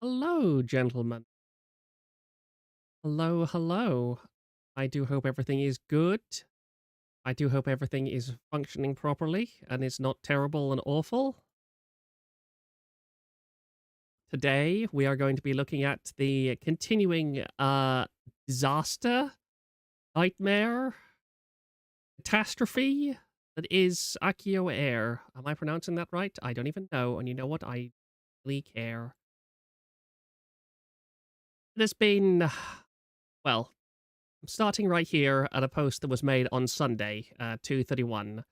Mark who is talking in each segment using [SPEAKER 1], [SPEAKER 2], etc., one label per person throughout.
[SPEAKER 1] Hello, gentlemen. Hello, hello. I do hope everything is good. I do hope everything is functioning properly and is not terrible and awful. Today, we are going to be looking at the continuing disaster, nightmare, catastrophe that is AkioAIR. Am I pronouncing that right? I don't even know, and you know what? I really care. It has been, well, I'm starting right here at a post that was made on Sunday, 2/31.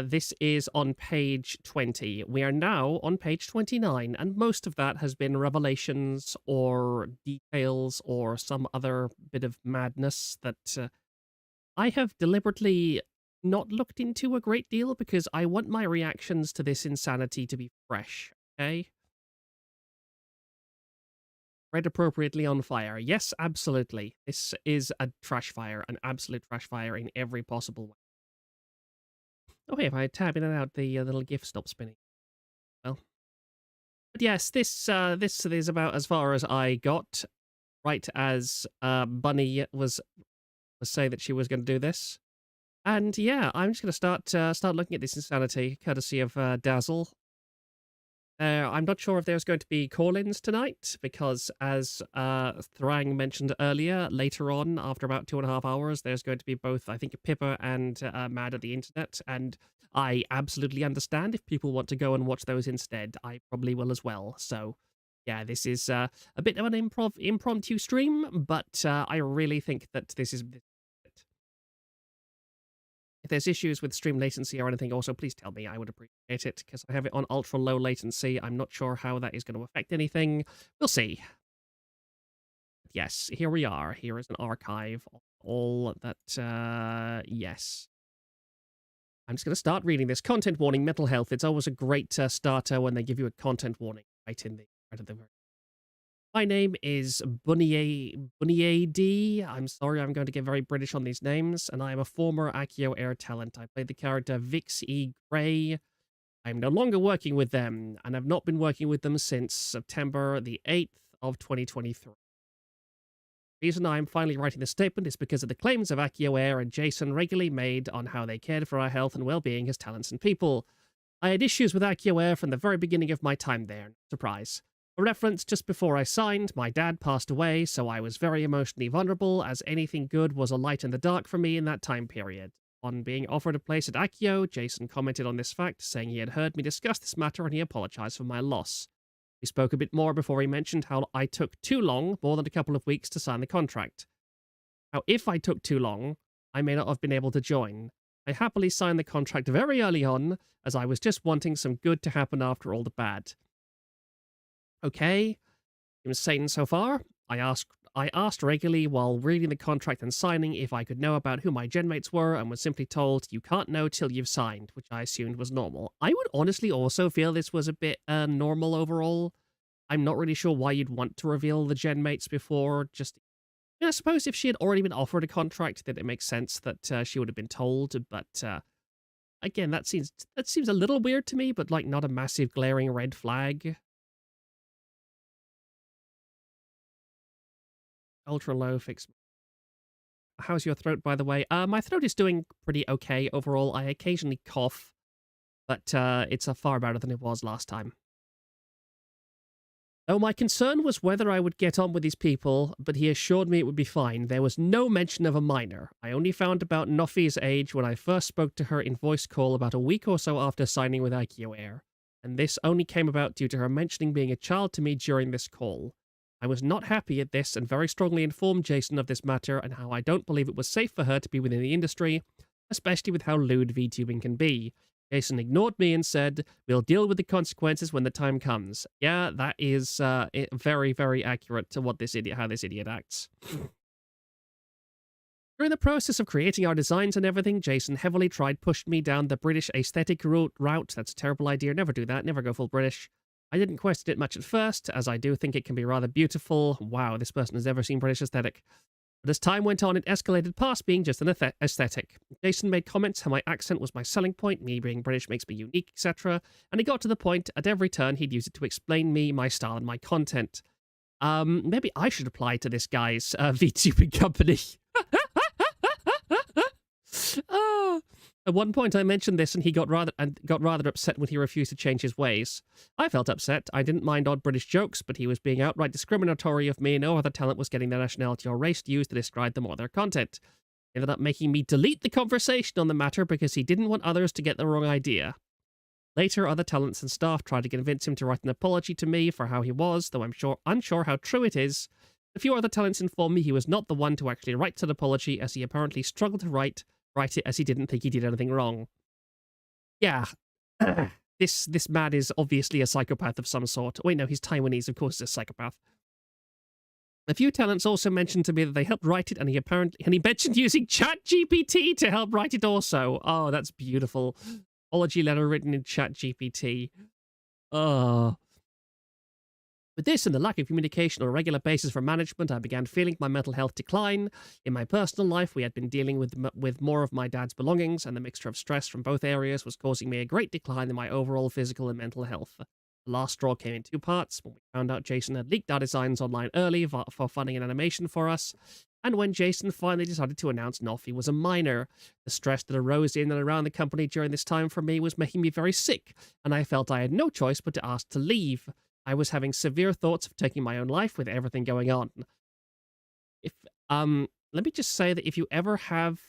[SPEAKER 1] This is on page 20. We are now on page 29, and most of that has been revelations or details or some other bit of madness that I have deliberately not looked into a great deal because I want my reactions to this insanity to be fresh, okay? Read appropriately on fire. Yes, absolutely. This is a trash fire, an absolute trash fire in every possible way. Oh, hey, if I tab in and out, the little GIF stops spinning. Well, but yes, this is about as far as I got. Right as Bunny was saying that she was going to do this, and yeah, I'm just going to start looking at this insanity, courtesy of Dazzle. I'm not sure if there's going to be call-ins tonight, because as Thrang mentioned earlier, later on, after about 2.5 hours, there's going to be both, I think, Pippa and Mad at the Internet, and I absolutely understand if people want to go and watch those instead. I probably will as well, so yeah, this is a bit of an impromptu stream, but I really think that this is if there's issues with stream latency or anything, also please tell me. I would appreciate it because I have it on ultra low latency. I'm not sure how that is going to affect anything. We'll see. Yes, here we are. Here is an archive of all that, yes. I'm just going to start reading this. Content warning, mental health. It's always a great starter when they give you a content warning right at the very. My name is Bunienade. I'm sorry, I'm going to get very British on these names, and I am a former AkioAIR talent. I played the character Vix E. Gray. I'm no longer working with them, and have not been working with them since September the 8th of 2023. The reason I'm finally writing this statement is because of the claims of AkioAIR and Jason regularly made on how they cared for our health and well-being as talents and people. I had issues with AkioAIR from the very beginning of my time there. Surprise. For reference, just before I signed, my dad passed away, so I was very emotionally vulnerable, as anything good was a light in the dark for me in that time period. On being offered a place at Akio, Jason commented on this fact, saying he had heard me discuss this matter and he apologized for my loss. We spoke a bit more before he mentioned how I took too long, more than a couple of weeks, to sign the contract. Now, if I took too long, I may not have been able to join. I happily signed the contract very early on, as I was just wanting some good to happen after all the bad. Okay, seems sane so far. I asked regularly while reading the contract and signing if I could know about who my genmates were, and was simply told, you can't know till you've signed, which I assumed was normal. I would honestly also feel this was a bit normal overall. I'm not really sure why you'd want to reveal the genmates before. Just, I suppose if she had already been offered a contract, then it makes sense that she would have been told. But again, that seems a little weird to me, but like not a massive glaring red flag. Ultra low fix. How's your throat, by the way? My throat is doing pretty okay overall. I occasionally cough, but it's far better than it was last time. Though my concern was whether I would get on with these people, but he assured me it would be fine. There was no mention of a minor. I only found about Nophia's age when I first spoke to her in voice call about a week or so after signing with AkioAIR, and this only came about due to her mentioning being a child to me during this call. I was not happy at this and very strongly informed Jason of this matter and how I don't believe it was safe for her to be within the industry, especially with how lewd VTubing can be. Jason ignored me and said, we'll deal with the consequences when the time comes. Yeah, that is very, very accurate to what how this idiot acts. During the process of creating our designs and everything, Jason heavily pushed me down the British aesthetic route. That's a terrible idea. Never do that. Never go full British. I didn't question it much at first, as I do think it can be rather beautiful. Wow, this person has never seen British aesthetic. But as time went on, it escalated past being just an aesthetic. Jason made comments how my accent was my selling point, me being British makes me unique, etc. And it got to the point, at every turn, he'd use it to explain me, my style, and my content. Maybe I should apply to this guy's VTubing company. Ah. At one point, I mentioned this, and he got rather upset when he refused to change his ways. I felt upset. I didn't mind odd British jokes, but he was being outright discriminatory of me. No other talent was getting their nationality or race used to describe them or their content. Ended up making me delete the conversation on the matter because he didn't want others to get the wrong idea. Later, other talents and staff tried to convince him to write an apology to me for how he was, though I'm unsure how true it is. A few other talents informed me he was not the one to actually write said apology, as he apparently struggled to write it as he didn't think he did anything wrong. Yeah. This man is obviously a psychopath of some sort. Wait, no, he's Taiwanese. Of course he's a psychopath. A few talents also mentioned to me that they helped write it, and he mentioned using ChatGPT to help write it also. Oh, that's beautiful. Apology letter written in ChatGPT. Oh. With this and the lack of communication on a regular basis from management, I began feeling my mental health decline. In my personal life, we had been dealing with more of my dad's belongings, and the mixture of stress from both areas was causing me a great decline in my overall physical and mental health. The last straw came in two parts, when we found out Jason had leaked our designs online early for funding an animation for us, and when Jason finally decided to announce Nophi was a minor. The stress that arose in and around the company during this time for me was making me very sick, and I felt I had no choice but to ask to leave. I was having severe thoughts of taking my own life with everything going on. Let me just say that if you ever have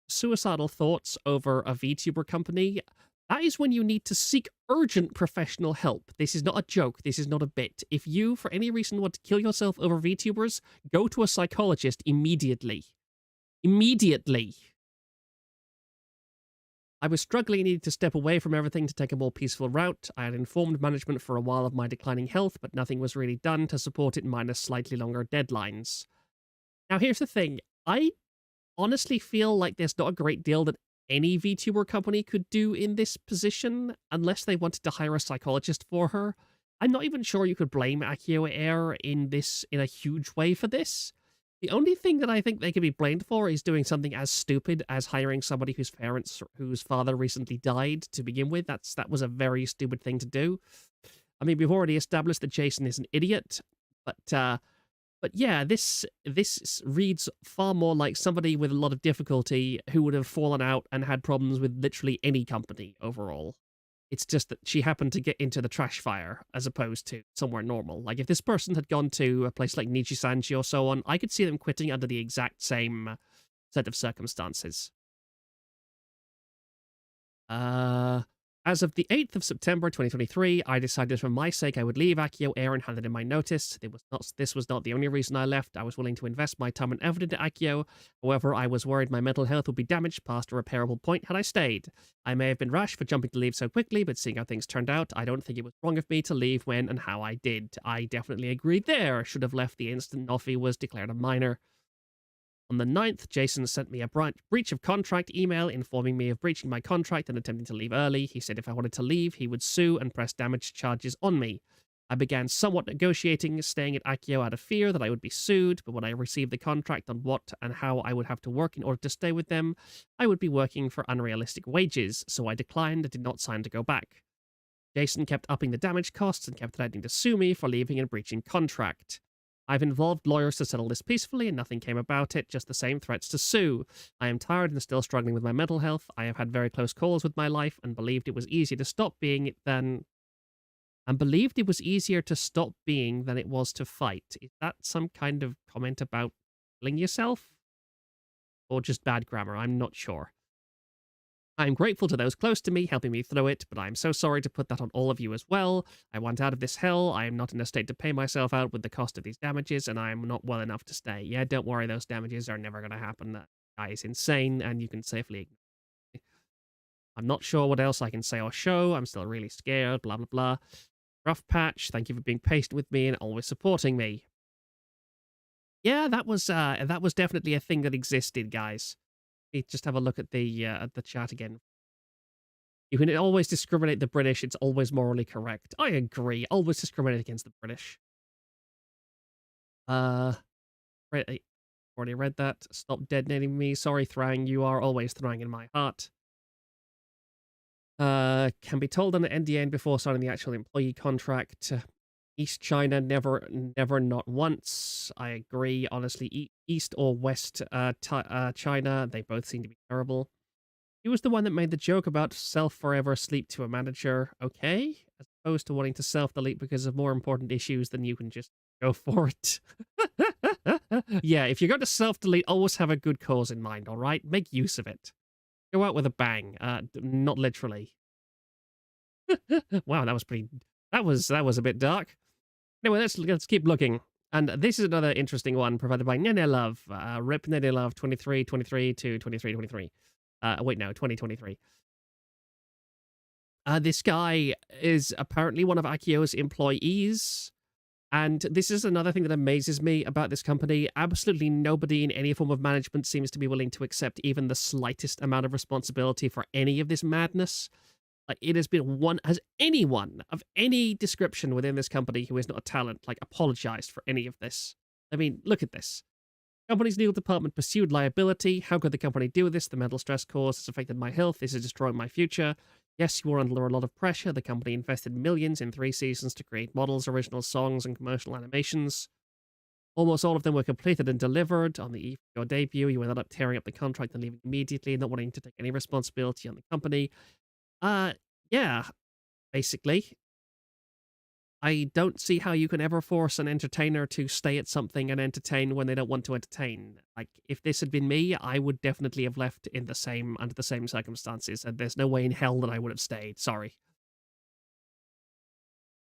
[SPEAKER 1] suicidal thoughts over a VTuber company, that is when you need to seek urgent professional help. This is not a joke. This is not a bit. If you, for any reason, want to kill yourself over VTubers, go to a psychologist immediately. Immediately. I was struggling and needed to step away from everything to take a more peaceful route. I had informed management for a while of my declining health, but nothing was really done to support it minus slightly longer deadlines. Now, here's the thing. I honestly feel like there's not a great deal that any VTuber company could do in this position, unless they wanted to hire a psychologist for her. I'm not even sure you could blame AkioAIR in a huge way for this. The only thing that I think they could be blamed for is doing something as stupid as hiring somebody whose father recently died to begin with. That was a very stupid thing to do. I mean, we've already established that Jason is an idiot, but yeah, this reads far more like somebody with a lot of difficulty who would have fallen out and had problems with literally any company overall. It's just that she happened to get into the trash fire as opposed to somewhere normal. Like, if this person had gone to a place like Nijisanji or so on, I could see them quitting under the exact same set of circumstances. As of the 8th of September 2023, I decided for my sake I would leave AkioAIR and handed in my notice. This was not the only reason I left. I was willing to invest my time and effort into Akio. However, I was worried my mental health would be damaged past a repairable point had I stayed. I may have been rash for jumping to leave so quickly, but seeing how things turned out, I don't think it was wrong of me to leave when and how I did. I definitely agreed there. Should have left the instant Nophi was declared a minor. On the 9th, Jason sent me a breach of contract email informing me of breaching my contract and attempting to leave early. He said if I wanted to leave, he would sue and press damage charges on me. I began somewhat negotiating, staying at Akio out of fear that I would be sued, but when I received the contract on what and how I would have to work in order to stay with them, I would be working for unrealistic wages, so I declined and did not sign to go back. Jason kept upping the damage costs and kept threatening to sue me for leaving and breaching contract. I've involved lawyers to settle this peacefully and nothing came about it, just the same threats to sue. I am tired and still struggling with my mental health. I have had very close calls with my life and believed it was easier to stop being than it was to fight. Is that some kind of comment about killing yourself? Or just bad grammar? I'm not sure. I am grateful to those close to me, helping me through it, but I am so sorry to put that on all of you as well. I want out of this hell. I am not in a state to pay myself out with the cost of these damages, and I am not well enough to stay. Yeah, don't worry, those damages are never going to happen. That guy is insane, and you can safely ignore me. I'm not sure what else I can say or show. I'm still really scared, blah, blah, blah. Rough patch, thank you for being patient with me and always supporting me. Yeah, that was definitely a thing that existed, guys. Just have a look at the chat again. You can always discriminate the British. It's always morally correct. I agree. Always discriminate against the British. Already read that. Stop detonating me. Sorry, Thrang. You are always Thrang in my heart. Can be told under NDA before signing the actual employee contract. East China, never, never, not once. I agree. Honestly, East or West China, they both seem to be terrible. He was the one that made the joke about self forever sleep to a manager. Okay, as opposed to wanting to self-delete because of more important issues, then you can just go for it. Yeah, if you're going to self-delete, always have a good cause in mind, all right? Make use of it. Go out with a bang. Not literally. Wow, that was pretty... That was a bit dark. Anyway, let's keep looking. And this is another interesting one provided by Nene Love. Rip Nene Love 2323 to 2323. Wait, no, 2023. This guy is apparently one of Akio's employees. And this is another thing that amazes me about this company. Absolutely nobody in any form of management seems to be willing to accept even the slightest amount of responsibility for any of this madness. Like, it has been has anyone of any description within this company who is not a talent, like, apologized for any of this? I mean, look at this. Company's legal department pursued liability. How could the company do this? The mental stress caused has affected my health. This is destroying my future. Yes, you were under a lot of pressure. The company invested millions in 3 seasons to create models, original songs, and commercial animations. Almost all of them were completed and delivered. On the eve of your debut, you ended up tearing up the contract and leaving immediately, not wanting to take any responsibility on the company. Yeah, basically. I don't see how you can ever force an entertainer to stay at something and entertain when they don't want to entertain. Like, if this had been me, I would definitely have left under the same circumstances, and there's no way in hell that I would have stayed. Sorry.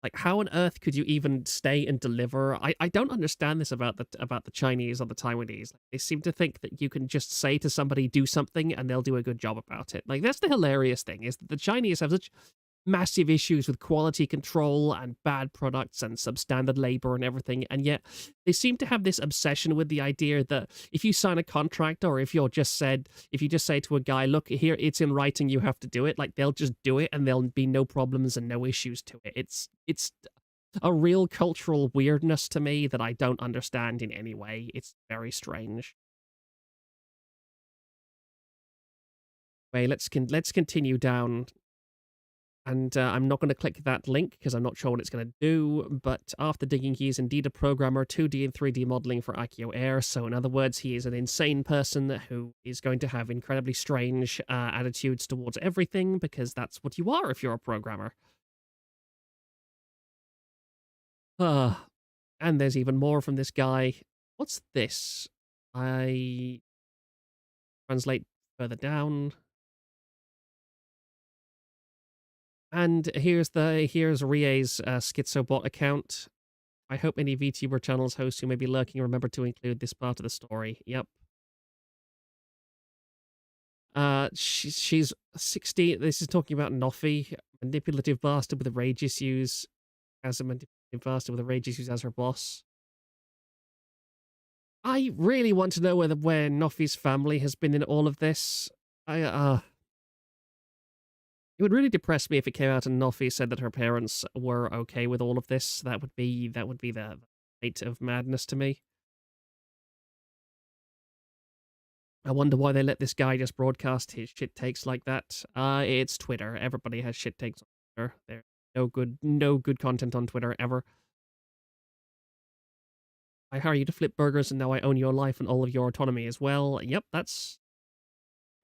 [SPEAKER 1] Like, how on earth could you even stay and deliver? I don't understand this about the Chinese or the Taiwanese. Like, they seem to think that you can just say to somebody, do something, and they'll do a good job about it. Like, that's the hilarious thing, is that the Chinese have such massive issues with quality control and bad products and substandard labor and everything, and yet they seem to have this obsession with the idea that if you sign a contract, or if you just say to a guy, look, here, it's in writing, you have to do it, like, they'll just do it and there'll be no problems and no issues to it. It's a real cultural weirdness to me that I don't understand in any way. It's very strange. Anyway, let's continue down. And I'm not going to click that link because I'm not sure what it's going to do. But after digging, he is indeed a programmer, 2D and 3D modeling for AkioAIR. So in other words, he is an insane person who is going to have incredibly strange attitudes towards everything, because that's what you are if you're a programmer. And there's even more from this guy. What's this? I translate further down. And here's Rie's Schizobot account. I hope any VTuber channels hosts who may be lurking remember to include this part of the story. Yep. She's 16. This is talking about Nophi, manipulative bastard with a rage issues, as a manipulative bastard with a rage issues as her boss. I really want to know where Nophi's family has been in all of this. It would really depress me if it came out and Nophi said that her parents were okay with all of this. That would be the height of madness to me. I wonder why they let this guy just broadcast his shit takes like that. It's Twitter. Everybody has shit takes on Twitter. There's no good content on Twitter ever. I hire you to flip burgers and now I own your life and all of your autonomy as well. Yep, that's...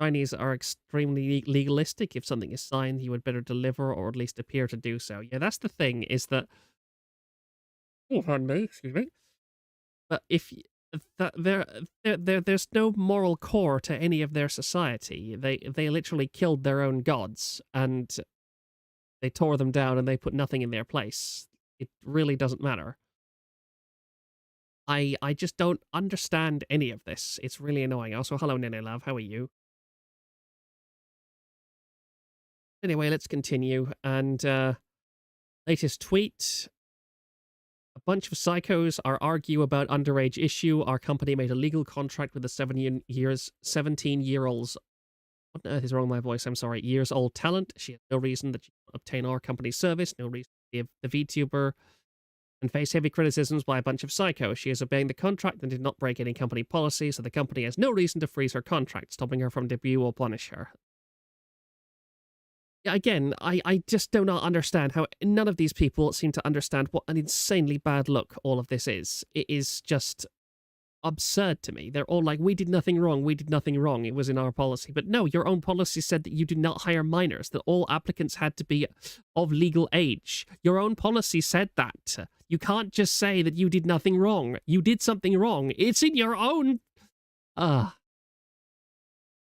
[SPEAKER 1] Chinese are extremely legalistic. If something is signed, you would better deliver, or at least appear to do so. Yeah, that's the thing, is that... Oh, pardon me, excuse me. But if... there's no moral core to any of their society. They literally killed their own gods, and they tore them down, and they put nothing in their place. It really doesn't matter. I just don't understand any of this. It's really annoying. Also, hello, Nene Love. How are you? Anyway, let's continue. And latest tweet. A bunch of psychos are argue about underage issue. Our company made a legal contract with a 17-year-old. What on earth is wrong with my voice? I'm sorry. Years old talent. She has no reason that she can obtain our company's service. No reason to give the VTuber and face heavy criticisms by a bunch of psychos. She is obeying the contract and did not break any company policy, so the company has no reason to freeze her contract, stopping her from debut or punish her. Again, I just do not understand how none of these people seem to understand what an insanely bad look all of this is. It is just absurd to me. They're all like, we did nothing wrong, we did nothing wrong, it was in our policy. But no, your own policy said that you did not hire minors, that all applicants had to be of legal age. Your own policy said that. You can't just say that you did nothing wrong. You did something wrong. It's in your own... it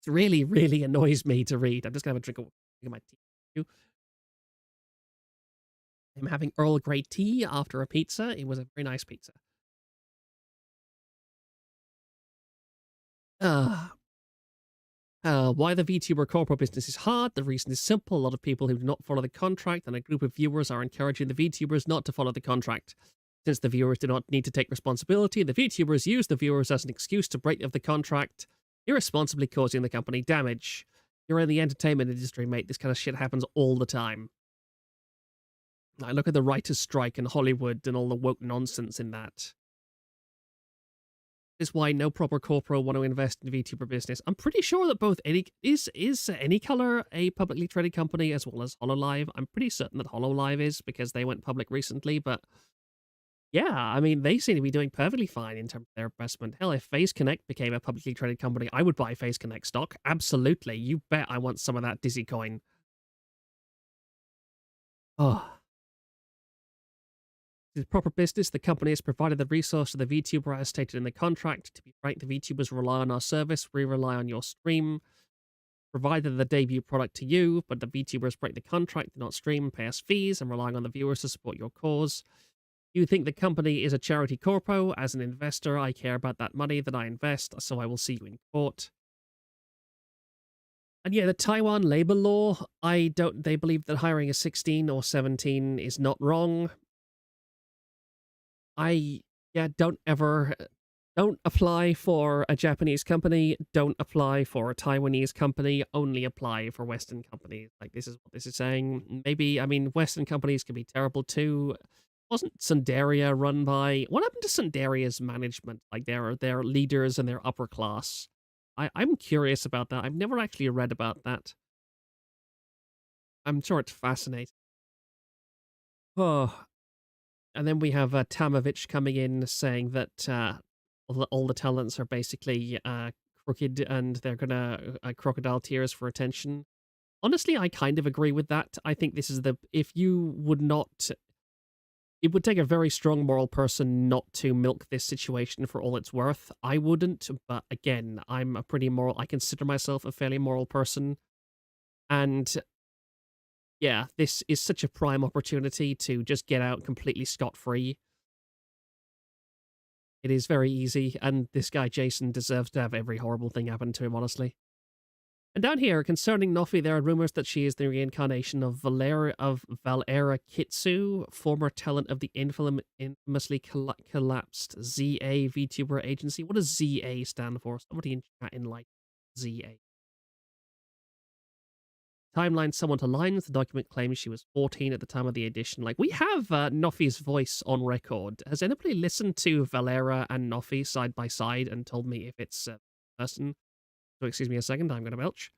[SPEAKER 1] really, really annoys me to read. I'm just going to have a drink of my tea. I'm having Earl Grey tea after a pizza. It was a very nice pizza. Why the VTuber corporate business is hard? The reason is simple. A lot of people who do not follow the contract and a group of viewers are encouraging the VTubers not to follow the contract. Since the viewers do not need to take responsibility, the VTubers use the viewers as an excuse to break the contract, irresponsibly causing the company damage. You're in the entertainment industry, mate. This kind of shit happens all the time. I look at the writers' strike in Hollywood and all the woke nonsense in that. Is why no proper corporate want to invest in VTuber business. I'm pretty sure that both is AnyColor a publicly traded company as well as HoloLive. I'm pretty certain that HoloLive is because they went public recently, but yeah, I mean, they seem to be doing perfectly fine in terms of their investment. Hell, if Phase Connect became a publicly traded company, I would buy Phase Connect stock. Absolutely. You bet I want some of that Dizzy coin. Oh. The proper business, the company has provided the resource to the VTuber as stated in the contract. To be frank, the VTubers rely on our service. We rely on your stream. Provided the debut product to you, but the VTubers break the contract, do not stream, pay us fees, and relying on the viewers to support your cause. You think the company is a charity corpo? As an investor, I care about that money that I invest, so I will see you in court. And yeah, the Taiwan labor law, they believe that hiring a 16 or 17 is not wrong. Don't apply for a Japanese company, don't apply for a Taiwanese company, only apply for Western companies. Like, this is what this is saying. Maybe, I mean, Western companies can be terrible too. Wasn't Sundaria run by... What happened to Sundaria's management? Like, their leaders and their upper class. I'm curious about that. I've never actually read about that. I'm sure it's fascinating. Oh, and then we have Tamovich coming in saying that all the talents are basically crooked and they're gonna crocodile tears for attention. Honestly, I kind of agree with that. I think this is if you would not... It would take a very strong moral person not to milk this situation for all it's worth. I wouldn't, but again, I'm a pretty moral... I consider myself a fairly moral person. And yeah, this is such a prime opportunity to just get out completely scot-free. It is very easy, and this guy Jason deserves to have every horrible thing happen to him, honestly. And down here, concerning Nophi, there are rumors that she is the reincarnation of Valera Kitsu, former talent of the infamously collapsed ZA VTuber agency. What does ZA stand for? Somebody in chat enlighten ZA. Timeline somewhat aligns. The document claims she was 14 at the time of the edition. Like, we have Nophi's voice on record. Has anybody listened to Valera and Nophi side by side and told me if it's a person? So excuse me a second, I'm going to belch.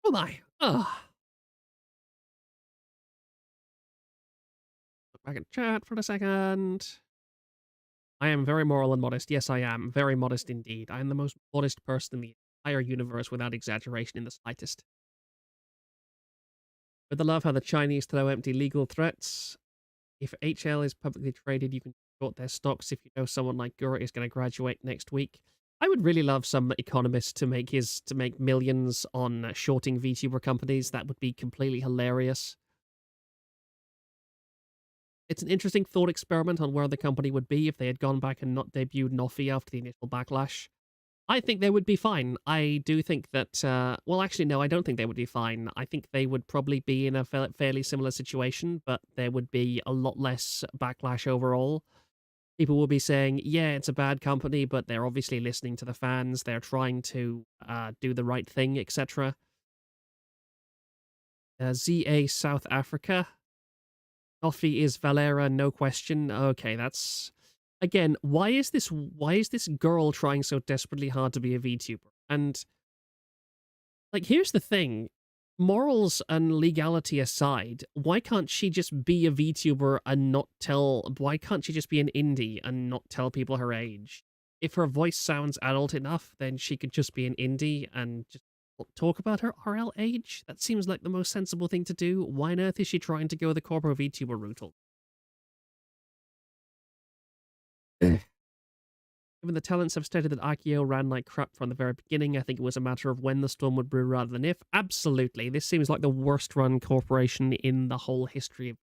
[SPEAKER 1] Oh my. Ugh. Look back at chat for a second. I am very moral and modest. Yes, I am. Very modest indeed. I am the most modest person in the entire universe without exaggeration in the slightest. With the love how the Chinese throw empty legal threats. If HL is publicly traded, you can short their stocks if you know someone like Gura is going to graduate next week. I would really love some economist to make millions on shorting VTuber companies. That would be completely hilarious. It's an interesting thought experiment on where the company would be if they had gone back and not debuted Nophi after the initial backlash. I think they would be fine. I do think that, well, actually, no, I don't think they would be fine. I think they would probably be in a fairly similar situation, but there would be a lot less backlash overall. People will be saying, yeah, it's a bad company, but they're obviously listening to the fans. They're trying to do the right thing, etc. ZA South Africa. Nophi is Valera, no question. Okay, that's... again, why is this girl trying so desperately hard to be a VTuber? And like, here's the thing. Morals and legality aside, why can't she just be a VTuber and not tell... Why can't she just be an indie and not tell people her age? If her voice sounds adult enough, then she could just be an indie and just talk about her RL age. That seems like the most sensible thing to do. Why on earth is she trying to go the corporate VTuber route? Given the talents have stated that Akio ran like crap from the very beginning, I think it was a matter of when the storm would brew rather than if. Absolutely. This seems like the worst run corporation in the whole history of...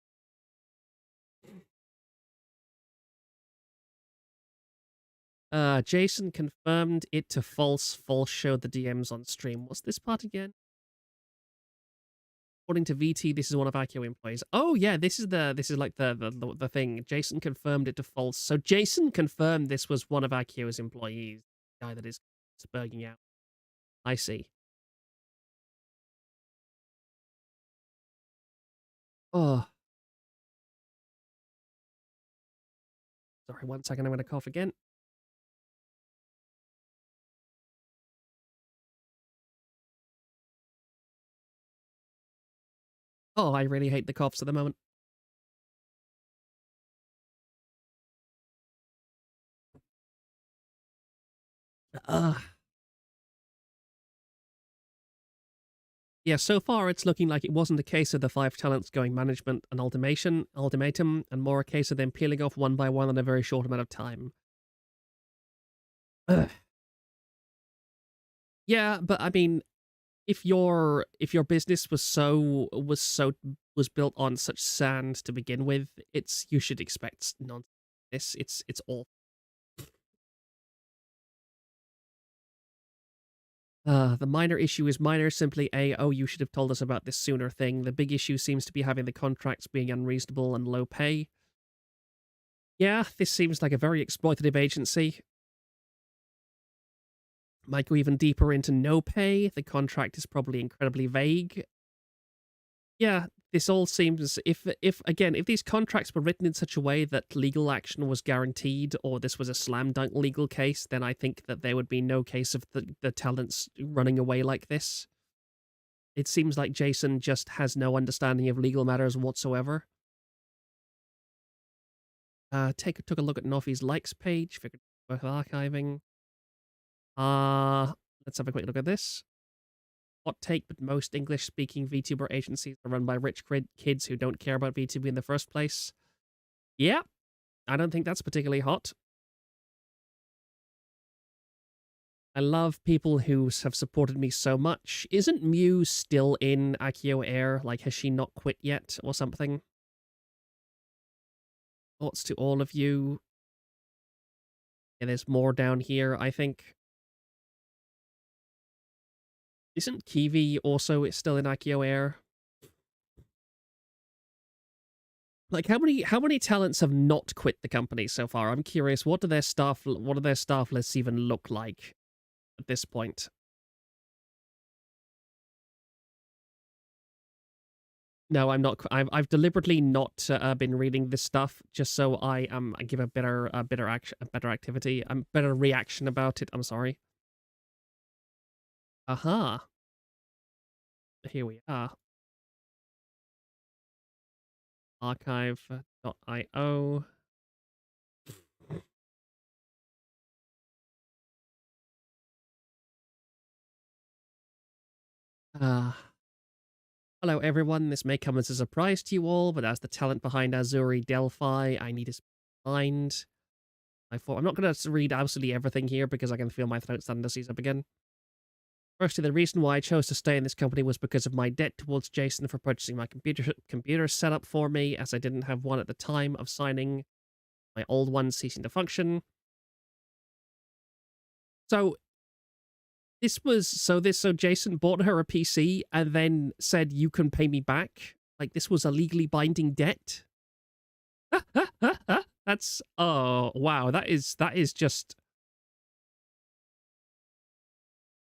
[SPEAKER 1] Jason confirmed it to false. False showed the DMs on stream. What's this part again? According to VT, this is one of Akio employees. Oh yeah, this is like the thing. Jason confirmed it to false. So Jason confirmed this was one of Akio's employees. The guy that is spurging out. I see. Oh. Sorry, 1 second, I'm gonna cough again. Oh, I really hate the coughs at the moment. Yeah, so far it's looking like it wasn't a case of the 5 talents going management and ultimatum, and more a case of them peeling off one by one in a very short amount of time. Ugh. Yeah, but I mean, if your business was built on such sand to begin with, you should expect nonsense. It's all. The minor issue is minor, simply oh, you should have told us about this sooner thing. The big issue seems to be having the contracts being unreasonable and low pay. Yeah, this seems like a very exploitative agency. Might go even deeper into no pay. The contract is probably incredibly vague. Yeah, this all seems... If these contracts were written in such a way that legal action was guaranteed, or this was a slam dunk legal case, then I think that there would be no case of the talents running away like this. It seems like Jason just has no understanding of legal matters whatsoever. Took a look at Nophi's likes page, figured worth archiving. Let's have a quick look at this. Hot take, but most English-speaking VTuber agencies are run by rich kids who don't care about VTuber in the first place. Yeah, I don't think that's particularly hot. I love people who have supported me so much. Isn't Mew still in AkioAIR? Like, has she not quit yet or something? Thoughts to all of you. Yeah, there's more down here, I think. Isn't Kiwi also still in AkioAIR? Like, how many talents have not quit the company so far? I'm curious. What do their staff lists even look like at this point? No, I'm not. I've deliberately not been reading this stuff just so I give a better reaction about it. I'm sorry. Aha. Here we are. Archive.io. Hello everyone, this may come as a surprise to you all, but as the talent behind Azuri Delphi, I need to mind. I'm not going to read absolutely everything here because I can feel my throat starting to seize up again. Firstly, the reason why I chose to stay in this company was because of my debt towards Jason for purchasing my computer setup for me, as I didn't have one at the time of signing, my old one ceasing to function. So Jason bought her a PC and then said, "You can pay me back." Like, this was a legally binding debt. That's... Oh, wow. That is just...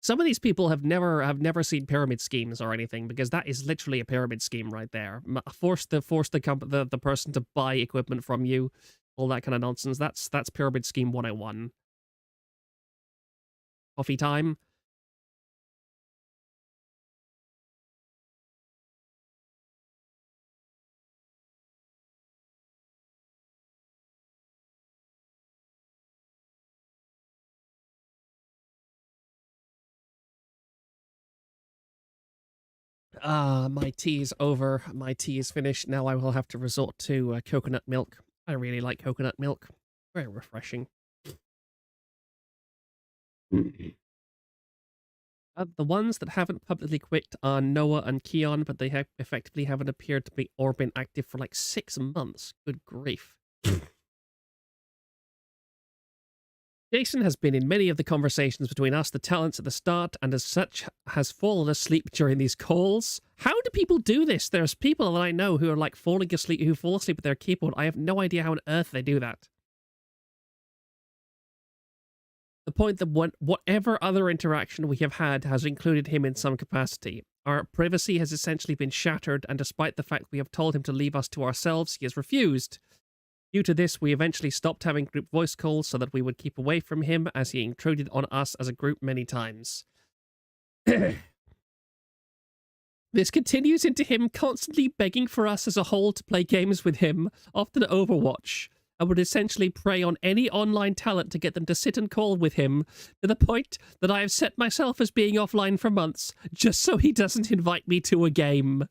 [SPEAKER 1] Some of these people have never seen pyramid schemes or anything, because that is literally a pyramid scheme right there. Force the person to buy equipment from you, all that kind of nonsense. That's Pyramid Scheme 101. Coffee time. My tea is over. My tea is finished. Now I will have to resort to coconut milk. I really like coconut milk. Very refreshing. The ones that haven't publicly quit are Noah and Keon, but they have effectively haven't appeared to be or been active for like 6 months. Good grief. Jason has been in many of the conversations between us, the talents at the start, and as such has fallen asleep during these calls. How do people do this? There's people that I know who are like falling asleep, who fall asleep with their keyboard. I have no idea how on earth they do that. The point that whatever other interaction we have had has included him in some capacity. Our privacy has essentially been shattered, and despite the fact we have told him to leave us to ourselves, he has refused. Due to this, we eventually stopped having group voice calls so that we would keep away from him, as he intruded on us as a group many times. This continues into him constantly begging for us as a whole to play games with him, often Overwatch, and would essentially prey on any online talent to get them to sit and call with him, to the point that I have set myself as being offline for months, just so he doesn't invite me to a game.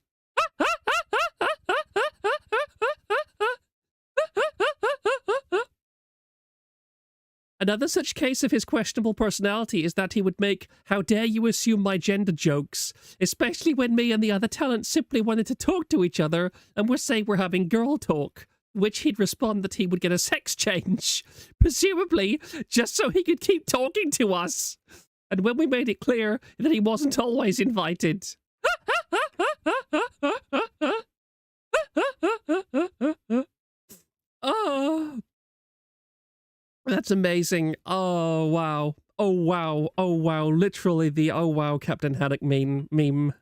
[SPEAKER 1] Another such case of his questionable personality is that he would make "how dare you assume my gender" jokes, especially when me and the other talent simply wanted to talk to each other and were saying we're having girl talk, which he'd respond that he would get a sex change, presumably just so he could keep talking to us. And when we made it clear that he wasn't always invited. Oh, that's amazing. Oh, wow. Oh, wow. Oh, wow. Literally the "oh, wow, Captain Haddock" meme.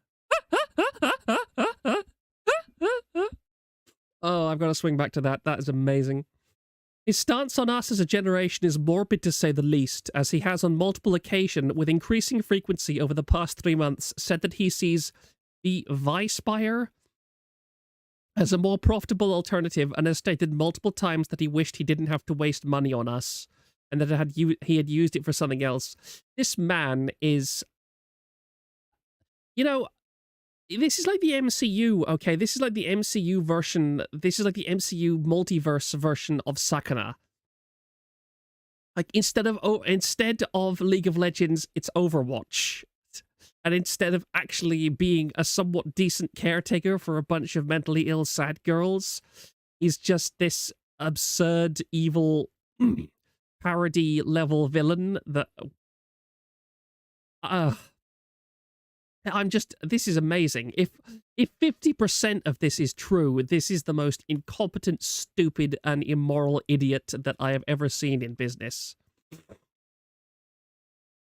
[SPEAKER 1] Oh, I've got to swing back to that. That is amazing. His stance on us as a generation is morbid to say the least, as he has on multiple occasions, with increasing frequency over the past 3 months, said that he sees the vSpire as a more profitable alternative, and has stated multiple times that he wished he didn't have to waste money on us, and that he had used it for something else. This man is... You know, this is like the MCU, okay? This is like the MCU version... This is like the MCU multiverse version of Sakana. Like, instead of League of Legends, it's Overwatch. And instead of actually being a somewhat decent caretaker for a bunch of mentally ill sad girls, he's just this absurd, evil, parody-level villain that... This is amazing. If 50% of this is true, this is the most incompetent, stupid, and immoral idiot that I have ever seen in business.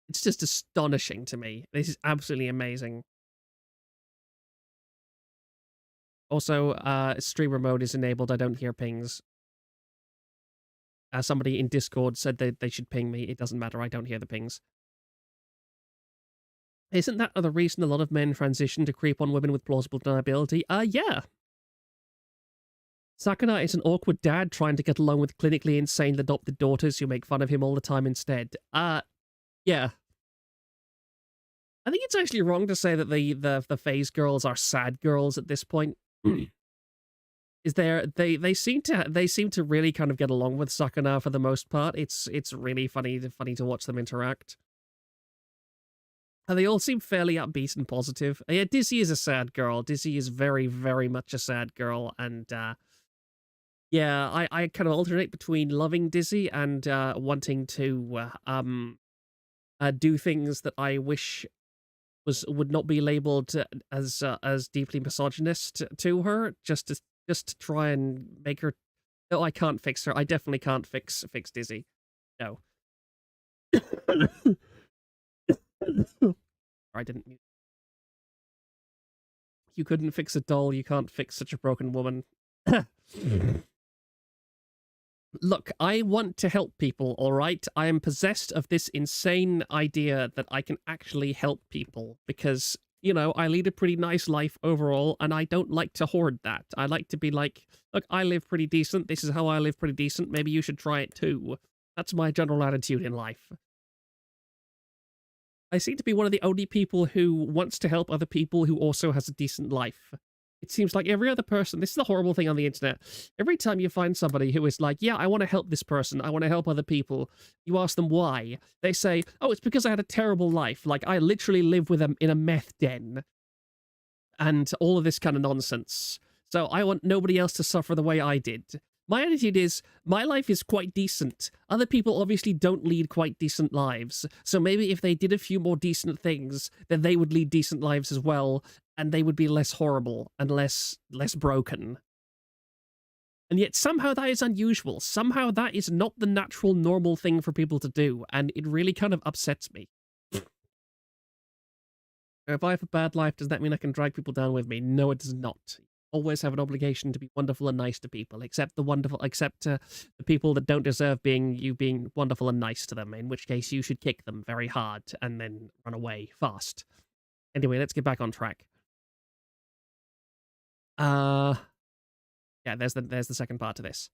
[SPEAKER 1] It's just astonishing to me. This is absolutely amazing. Also, streamer mode is enabled. I don't hear pings. Somebody in Discord said that they should ping me. It doesn't matter. I don't hear the pings. Isn't that the reason a lot of men transition to creep on women with plausible deniability? Yeah. Sakana is an awkward dad trying to get along with clinically insane adopted daughters who make fun of him all the time instead. Yeah. I think it's actually wrong to say that the phase girls are sad girls at this point. Is they seem to really kind of get along with Sakana for the most part. It's really funny to watch them interact. And they all seem fairly upbeat and positive. Yeah, Dizzy is a sad girl. Dizzy is very, very much a sad girl, and yeah, I kind of alternate between loving Dizzy and wanting to do things that I wish would not be labeled as deeply misogynist to her, just to try and make her... No, I can't fix her. I definitely can't fix Dizzy. No. I didn't... You couldn't fix a doll, you can't fix such a broken woman. Look, I want to help people, all right? I am possessed of this insane idea that I can actually help people because, you know, I lead a pretty nice life overall, and I don't like to hoard that. I like to be like, look, I live pretty decent. This is how I live pretty decent. Maybe you should try it too. That's my general attitude in life. I seem to be one of the only people who wants to help other people who also has a decent life. It seems like every other person, this is the horrible thing on the internet. Every time you find somebody who is like, yeah, I want to help this person, I want to help other people, you ask them why. They say, oh, it's because I had a terrible life. Like, I literally live with them in a meth den. And all of this kind of nonsense. So I want nobody else to suffer the way I did. My attitude is, my life is quite decent. Other people obviously don't lead quite decent lives. So maybe if they did a few more decent things, then they would lead decent lives as well, and they would be less horrible and less broken. And yet somehow that is unusual. Somehow that is not the natural, normal thing for people to do, and it really kind of upsets me. If I have a bad life, does that mean I can drag people down with me? No, it does not. You always have an obligation to be wonderful and nice to people, except the people that don't deserve you being wonderful and nice to them, in which case you should kick them very hard and then run away fast. Anyway, let's get back on track. Yeah, there's the second part to this.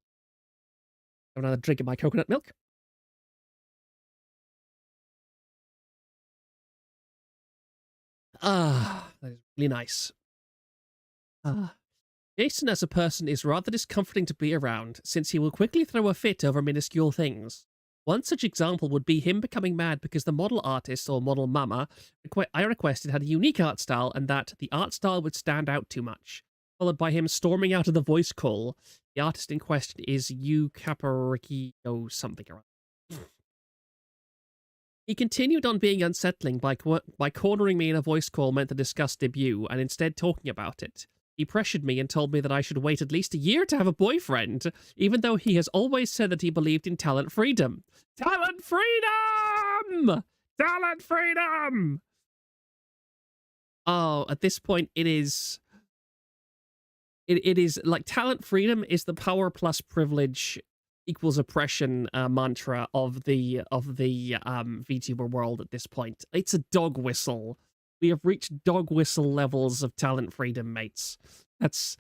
[SPEAKER 1] Have another drink of my coconut milk. That is really nice. Jason as a person is rather discomforting to be around, since he will quickly throw a fit over minuscule things. One such example would be him becoming mad because the model artist, or model mama, I requested had a unique art style and that the art style would stand out too much, followed by him storming out of the voice call. The artist in question is Capariccio something or other. He continued on being unsettling by cornering me in a voice call meant to discuss debut, and instead talking about it. He pressured me and told me that I should wait at least a year to have a boyfriend, even though he has always said that he believed in talent freedom. Talent freedom! Talent freedom! Oh, at this point, it is like talent freedom is the power plus privilege equals oppression mantra of the VTuber world at this point. It's a dog whistle. We have reached dog whistle levels of talent freedom, mates. That's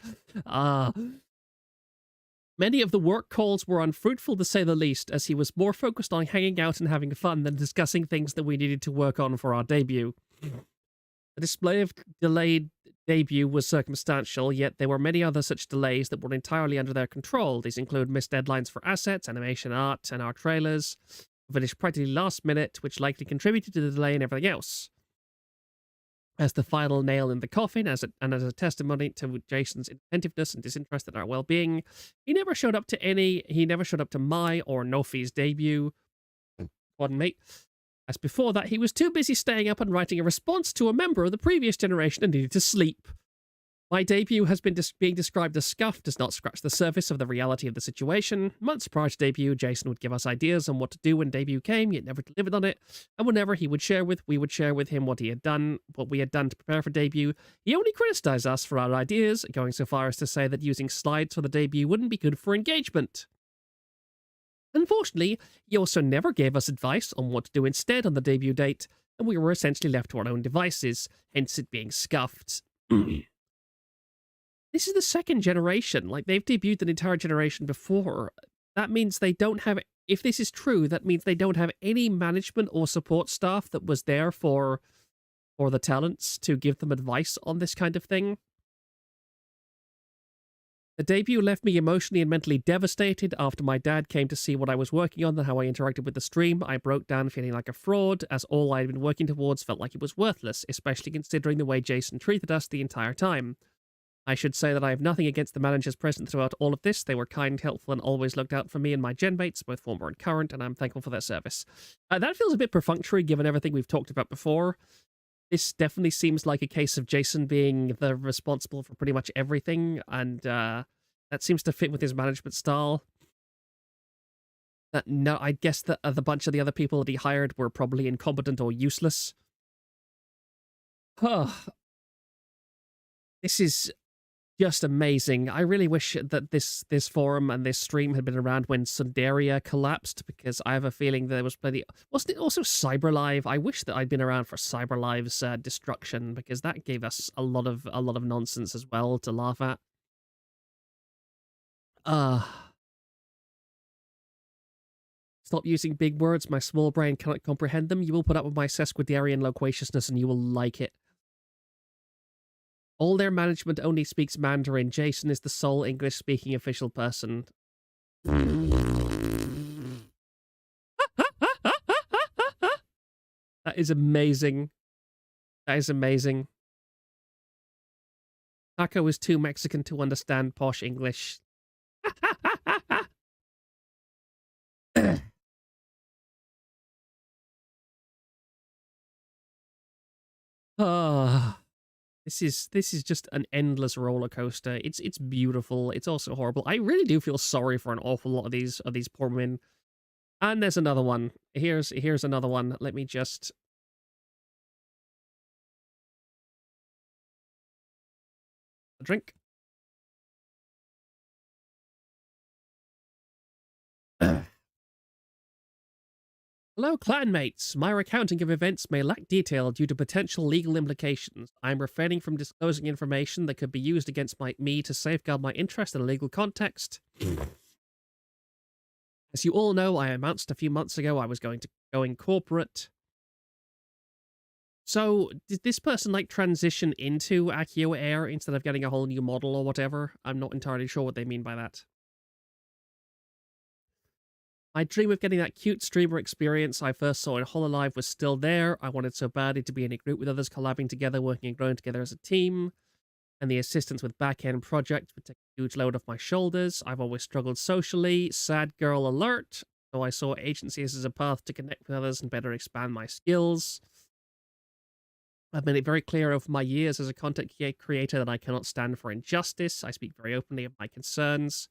[SPEAKER 1] many of the work calls were unfruitful to say the least, as he was more focused on hanging out and having fun than discussing things that we needed to work on for our debut. The display of delayed debut was circumstantial, yet there were many other such delays that were entirely under their control. These include missed deadlines for assets, animation art, and our trailers, finished practically last minute, which likely contributed to the delay and everything else. As the final nail in the coffin, as a testimony to Jason's attentiveness and disinterest in our well-being, he never showed up to my or Nophi's debut. Pardon me. As before that, he was too busy staying up and writing a response to a member of the previous generation and needed to sleep. My debut has been being described as scuffed, does not scratch the surface of the reality of the situation. Months prior to debut, Jason would give us ideas on what to do when debut came, yet never delivered on it. And whenever we would share with him what we had done to prepare for debut, he only criticized us for our ideas, going so far as to say that using slides for the debut wouldn't be good for engagement. Unfortunately, he also never gave us advice on what to do instead on the debut date, and we were essentially left to our own devices, hence it being scuffed. This is the second generation. Like, they've debuted an entire generation before. That means they don't have... If this is true, that means they don't have any management or support staff that was there for the talents to give them advice on this kind of thing. The debut left me emotionally and mentally devastated. After my dad came to see what I was working on and how I interacted with the stream, I broke down feeling like a fraud, as all I had been working towards felt like it was worthless, especially considering the way Jason treated us the entire time. I should say that I have nothing against the managers present throughout all of this. They were kind, helpful, and always looked out for me and my genmates, both former and current, and I'm thankful for their service. That feels a bit perfunctory given everything we've talked about before. This definitely seems like a case of Jason being the responsible for pretty much everything, and that seems to fit with his management style. No, I guess that the bunch of the other people that he hired were probably incompetent or useless. This is... Just amazing. I really wish that this forum and this stream had been around when Sundaria collapsed, because I have a feeling there was plenty. Wasn't it also CyberLive? I wish that I'd been around for CyberLive's destruction, because that gave us a lot of nonsense as well to laugh at. Stop using big words. My small brain cannot comprehend them. You will put up with my sesquipedalian loquaciousness and you will like it. All their management only speaks Mandarin. Jason is the sole English-speaking official person. That is amazing. That is amazing. Taco is too Mexican to understand posh English. This is just an endless roller coaster. It's beautiful. It's also horrible. I really do feel sorry for an awful lot of these poor women. And there's another one. Here's another one. Let me just drink. Hello, clanmates. My recounting of events may lack detail due to potential legal implications. I am refraining from disclosing information that could be used against me to safeguard my interest in a legal context. As you all know, I announced a few months ago I was going corporate. So, did this person, like, transition into AkioAIR instead of getting a whole new model or whatever? I'm not entirely sure what they mean by that. My dream of getting that cute streamer experience I first saw in HoloLive was still there. I wanted so badly to be in a group with others, collabing together, working and growing together as a team. And the assistance with back-end projects would take a huge load off my shoulders. I've always struggled socially. Sad girl alert. So I saw agencies as a path to connect with others and better expand my skills. I've made it very clear over my years as a content creator that I cannot stand for injustice. I speak very openly of my concerns.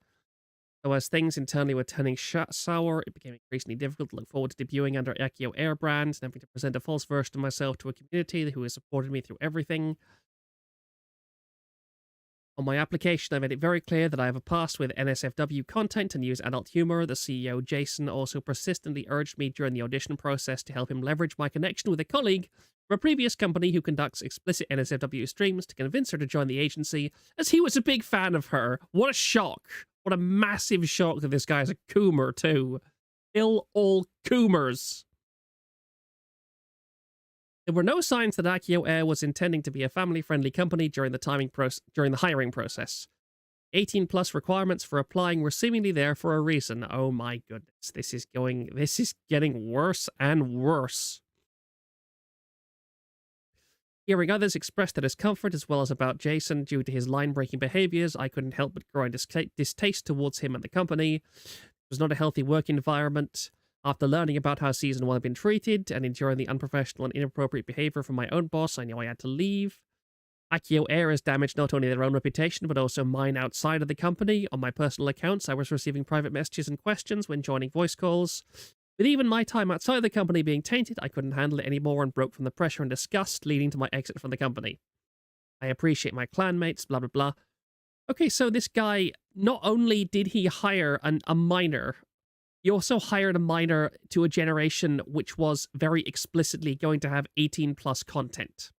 [SPEAKER 1] So as things internally were turning sour, it became increasingly difficult to look forward to debuting under AkioAIR brand and having to present a false version of myself to a community who has supported me through everything. On my application, I made it very clear that I have a past with NSFW content and use adult humor. The CEO, Jason, also persistently urged me during the audition process to help him leverage my connection with a colleague from a previous company who conducts explicit NSFW streams to convince her to join the agency, as he was a big fan of her. What a shock. What a massive shock that this guy's a coomer, too. Kill all coomers. There were no signs that AkioAIR was intending to be a family-friendly company during the hiring process. 18+ requirements for applying were seemingly there for a reason. Oh my goodness, this is getting worse and worse. Hearing others express their discomfort as well as about Jason due to his line-breaking behaviors, I couldn't help but grow a distaste towards him and the company. It was not a healthy work environment. After learning about how Season 1 had been treated and enduring the unprofessional and inappropriate behavior from my own boss, I knew I had to leave. AkioAIR has damaged not only their own reputation, but also mine outside of the company. On my personal accounts, I was receiving private messages and questions when joining voice calls. With even my time outside the company being tainted, I couldn't handle it anymore and broke from the pressure and disgust, leading to my exit from the company. I appreciate my clanmates, blah, blah, blah. Okay, so this guy, not only did he hire a minor, he also hired a minor to a generation which was very explicitly going to have 18+ content.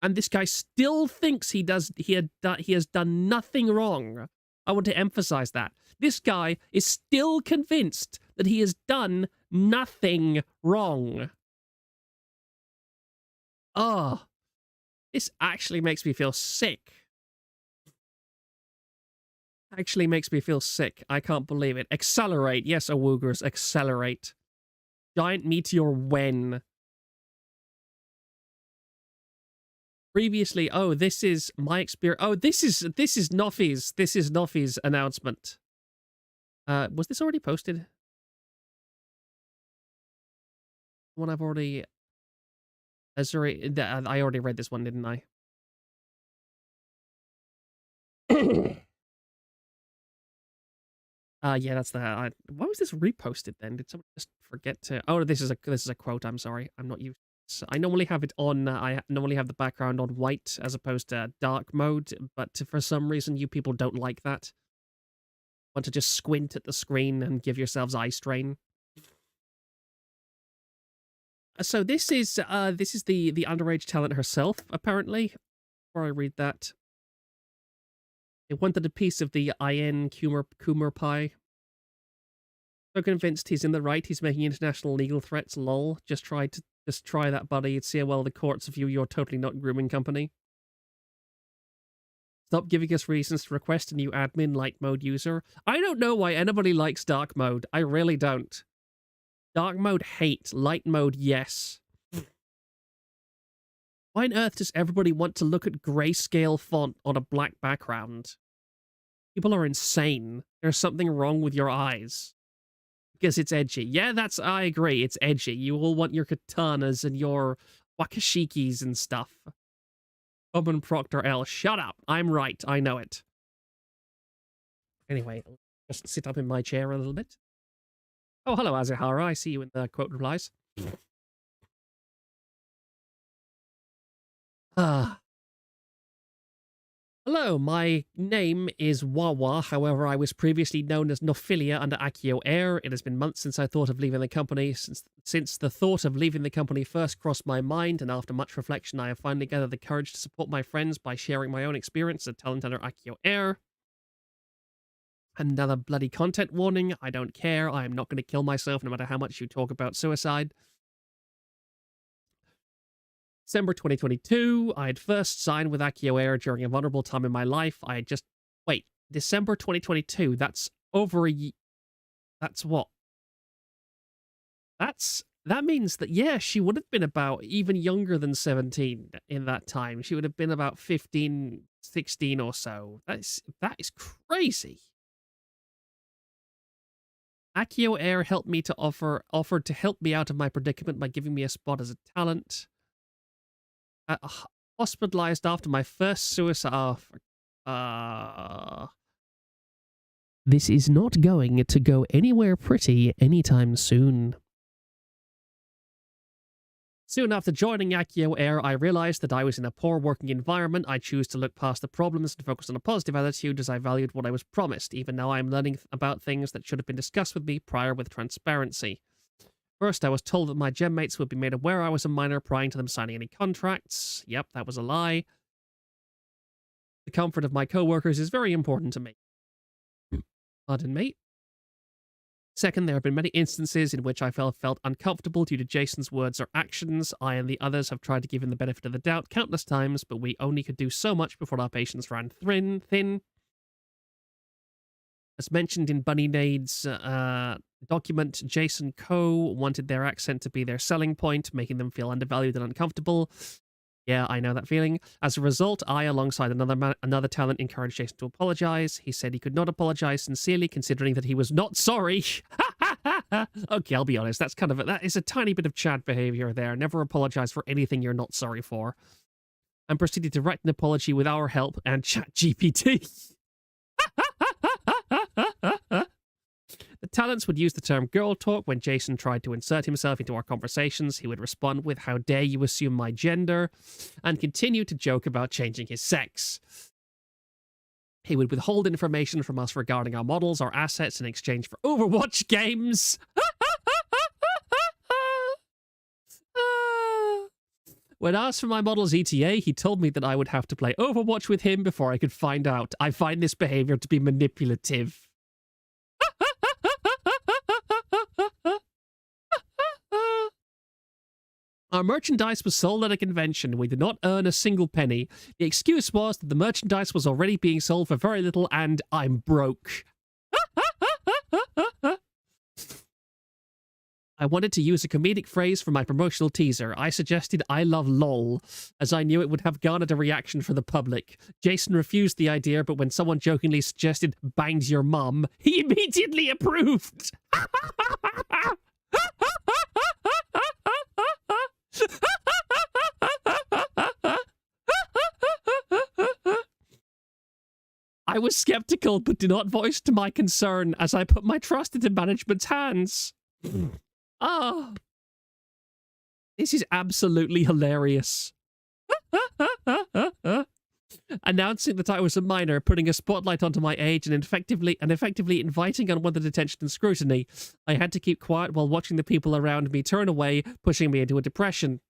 [SPEAKER 1] And this guy still thinks he has done nothing wrong. I want to emphasize that. This guy is still convinced that he has done nothing wrong. Oh, this actually makes me feel sick. Actually makes me feel sick. I can't believe it. Accelerate. Yes, Awoogers, accelerate. Giant meteor when? Previously, oh, this is my experience. Oh, this is Nophi's announcement. Was this already posted? One I've already... Sorry, I already read this one, didn't I? Yeah, that's the... why was this reposted then? Did someone just forget to... Oh, this is a quote, I'm sorry. I'm not used to I normally have it on, I normally have the background on white as opposed to dark mode, but for some reason you people don't like that. Want to just squint at the screen and give yourselves eye strain. So this is the underage talent herself, apparently. Before I read that. They wanted a piece of the IN Coomer pie. So convinced he's in the right, he's making international legal threats, lol. Just try that, buddy. You'd see how well the courts view your totally not grooming company. Stop giving us reasons to request a new admin light mode user. I don't know why anybody likes dark mode. I really don't. Dark mode, hate. Light mode, yes. Why on earth does everybody want to look at grayscale font on a black background? People are insane. There's something wrong with your eyes. Because it's edgy. Yeah, I agree, it's edgy. You all want your katanas and your wakashikis and stuff. Bob Proctor L, shut up. I'm right, I know it. Anyway, I'll just sit up in my chair a little bit. Oh, hello, Azahara. I see you in the quote replies. Hello, my name is Wawa. However, I was previously known as Nophilia under AkioAIR. It has been months since I thought of leaving the company. Since the thought of leaving the company first crossed my mind, and after much reflection, I have finally gathered the courage to support my friends by sharing my own experience as a talent under AkioAIR. Another bloody content warning. I don't care. I am not going to kill myself no matter how much you talk about suicide. December 2022, I had first signed with AkioAIR during a vulnerable time in my life. I had just... Wait, December 2022, that's over a... That's what? That means that, yeah, she would have been about even younger than 17 in that time. She would have been about 15, 16 or so. That is crazy. AkioAIR helped me to offered to help me out of my predicament by giving me a spot as a talent. Hospitalized after my first suicide. This is not going to go anywhere pretty anytime soon. Soon after joining AkioAIR, I realized that I was in a poor working environment. I choose to look past the problems and focus on a positive attitude as I valued what I was promised. Even now I am learning about things that should have been discussed with me prior with transparency. First, I was told that my gem mates would be made aware I was a minor prior to them signing any contracts. Yep, that was a lie. The comfort of my co-workers is very important to me. Pardon me. Second, there have been many instances in which I felt uncomfortable due to Jason's words or actions. I and the others have tried to give him the benefit of the doubt countless times, but we only could do so much before our patience ran thin. As mentioned in Bunnienade's document, Jason Co. wanted their accent to be their selling point, making them feel undervalued and uncomfortable. Yeah, I know that feeling. As a result, I, alongside another talent, encouraged Jason to apologize. He said he could not apologize sincerely, considering that he was not sorry. Okay, I'll be honest. That is a tiny bit of Chad behavior there. Never apologize for anything you're not sorry for. And proceeded to write an apology with our help and ChatGPT. The talents would use the term girl talk when Jason tried to insert himself into our conversations. He would respond with, "How dare you assume my gender?" and continue to joke about changing his sex. He would withhold information from us regarding our models, our assets, in exchange for Overwatch games. When asked for my model's ETA, he told me that I would have to play Overwatch with him before I could find out. I find this behavior to be manipulative. Our merchandise was sold at a convention. We did not earn a single penny. The excuse was that the merchandise was already being sold for very little and I'm broke. I wanted to use a comedic phrase for my promotional teaser. I suggested "I love LOL," as I knew it would have garnered a reaction from the public. Jason refused the idea, but when someone jokingly suggested "banged your mum," he immediately approved. I was skeptical, but did not voice my concern as I put my trust into management's hands. This is absolutely hilarious. Announcing that I was a minor, putting a spotlight onto my age, and effectively inviting unwanted attention and scrutiny. I had to keep quiet while watching the people around me turn away, pushing me into a depression.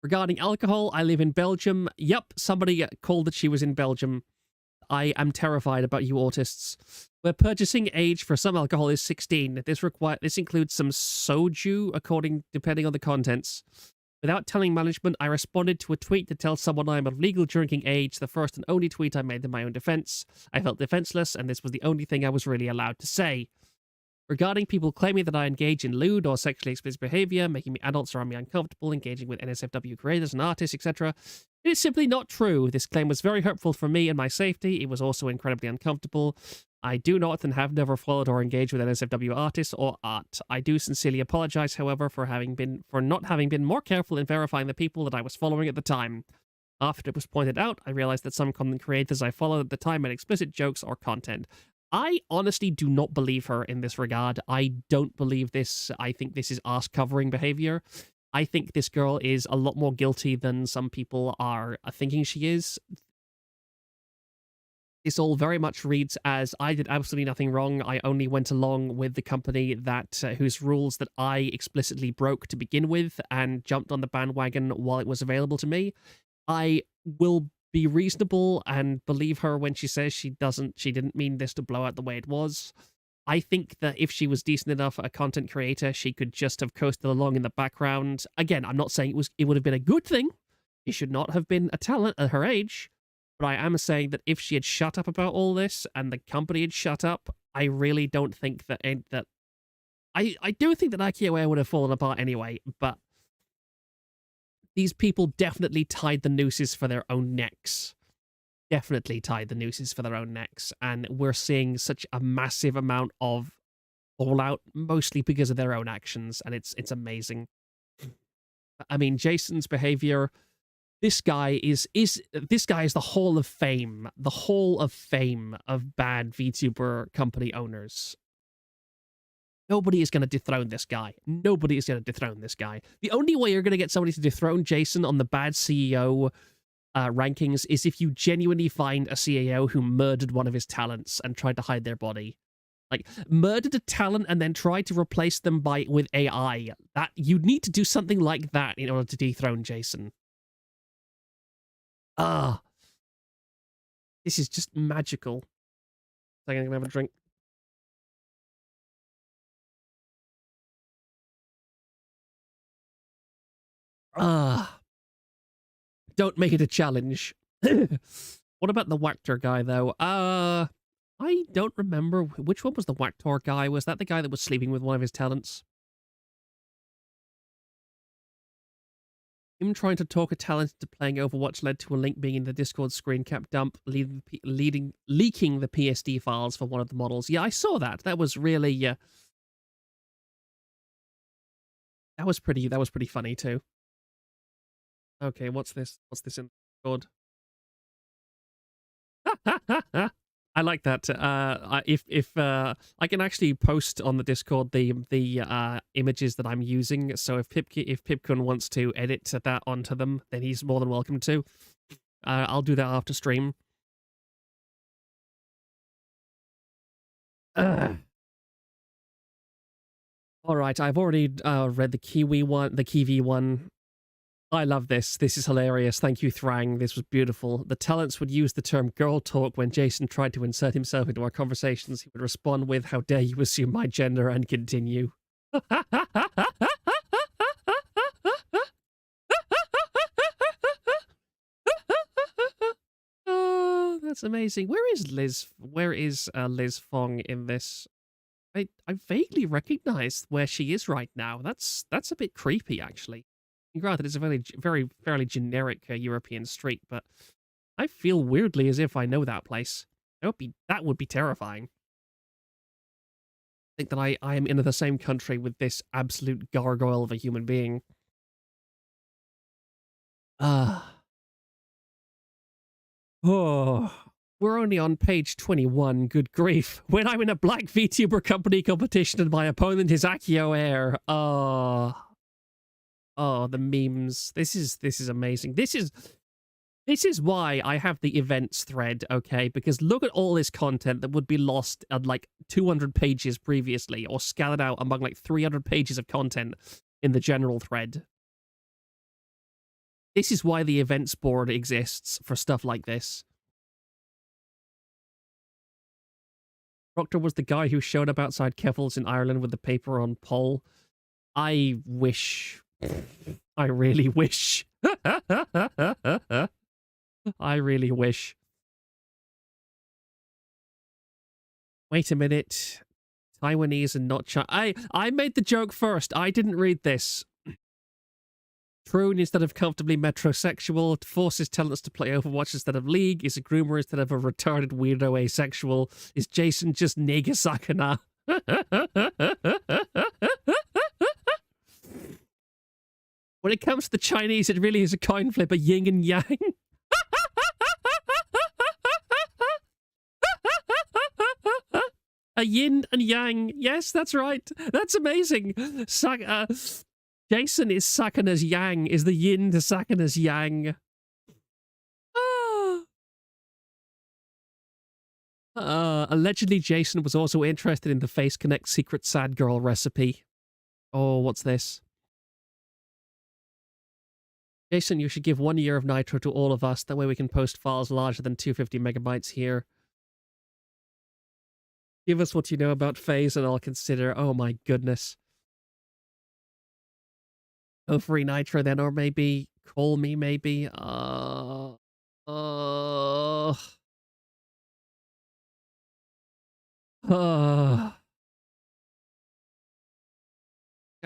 [SPEAKER 1] Regarding alcohol, I live in Belgium. Yep, somebody called that she was in Belgium. I am terrified about you autists. Where purchasing age for some alcohol is 16. This includes some soju, depending on the contents. Without telling management, I responded to a tweet to tell someone I am of legal drinking age, the first and only tweet I made in my own defense. I felt defenseless, and this was the only thing I was really allowed to say. Regarding people claiming that I engage in lewd or sexually explicit behavior, making adults around me uncomfortable, engaging with NSFW creators and artists, etc., it is simply not true. This claim was very hurtful for me and my safety. It was also incredibly uncomfortable. I do not and have never followed or engaged with NSFW artists or art. I do sincerely apologize, however, for not having been more careful in verifying the people that I was following at the time. After it was pointed out, I realized that some content creators I followed at the time made explicit jokes or content. I honestly do not believe her in this regard. I don't believe this. I think this is ass-covering behavior. I think this girl is a lot more guilty than some people are thinking she is. This all very much reads as, I did absolutely nothing wrong. I only went along with the company whose rules that I explicitly broke to begin with and jumped on the bandwagon while it was available to me. I will be reasonable and believe her when she says she didn't mean this to blow out the way it was. I think that if she was decent enough a content creator, she could just have coasted along in the background. Again, I'm not saying it would have been a good thing. She should not have been a talent at her age. But I am saying that if she had shut up about all this and the company had shut up, I really don't think that I do think that AkioAIR would have fallen apart anyway, but these people definitely tied the nooses for their own necks. Definitely tied the nooses for their own necks, and we're seeing such a massive amount of fallout, mostly because of their own actions, and it's amazing. I mean, Jason's behavior, this guy is the Hall of Fame, of bad VTuber company owners. Nobody is going to dethrone this guy. Nobody is going to dethrone this guy. The only way you're going to get somebody to dethrone Jason on the bad CEO rankings is if you genuinely find a CEO who murdered one of his talents and tried to hide their body. Like, murdered a talent and then tried to replace them with AI. That you need to do something like that in order to dethrone Jason. This is just magical. I'm going to have a drink. Don't make it a challenge. What about the Wactor guy, though? I don't remember. Which one was the Wactor guy? Was that the guy that was sleeping with one of his talents? Him trying to talk a talent into playing Overwatch led to a link being in the Discord screen cap dump, leaking the PSD files for one of the models. Yeah, I saw that. That was really... that was pretty funny, too. Okay, what's this? What's this in Discord? I like that. If I can actually post on the Discord the images that I'm using, so if Pipkun wants to edit that onto them, then he's more than welcome to. I'll do that after stream. All right, I've already read the Kiwi one. I love this. This is hilarious. Thank you, Thrang. This was beautiful. The talents would use the term girl talk when Jason tried to insert himself into our conversations. He would respond with, "How dare you assume my gender," and continue. Oh, that's amazing. Where is Liz? Where is Liz Fong in this? I vaguely recognize where she is right now. That's a bit creepy, actually. Granted, it's a fairly generic European street, but I feel weirdly as if I know that place. That would be terrifying. I think that I am in the same country with this absolute gargoyle of a human being. Oh, We're only on page 21, good grief. When I'm in a black VTuber company competition and my opponent is AkioAIR. Oh, the memes. This is amazing. This is why I have the events thread, okay? Because look at all this content that would be lost at like 200 pages previously, or scattered out among like 300 pages of content in the general thread. This is why the events board exists for stuff like this. Proctor was the guy who showed up outside Keffels in Ireland with the paper on pole. I wish. I really wish. I really wish. Wait a minute. Taiwanese and not China. I made the joke first. I didn't read this. Troon instead of comfortably metrosexual, forces talents to play Overwatch instead of League, is a groomer instead of a retarded weirdo asexual, is Jason just Negasakana? When it comes to the Chinese, it really is a coin flip, a yin and yang. A yin and yang. Yes, that's right. That's amazing. Jason is Sakana's yang, is the yin to Sakana's yang. Allegedly, Jason was also interested in the Face Connect secret sad girl recipe. Oh, what's this? Jason, you should give 1 year of Nitro to all of us. That way we can post files larger than 250 megabytes here. Give us what you know about Phase and I'll consider. Oh my goodness. Go free Nitro then, or maybe call me, maybe. I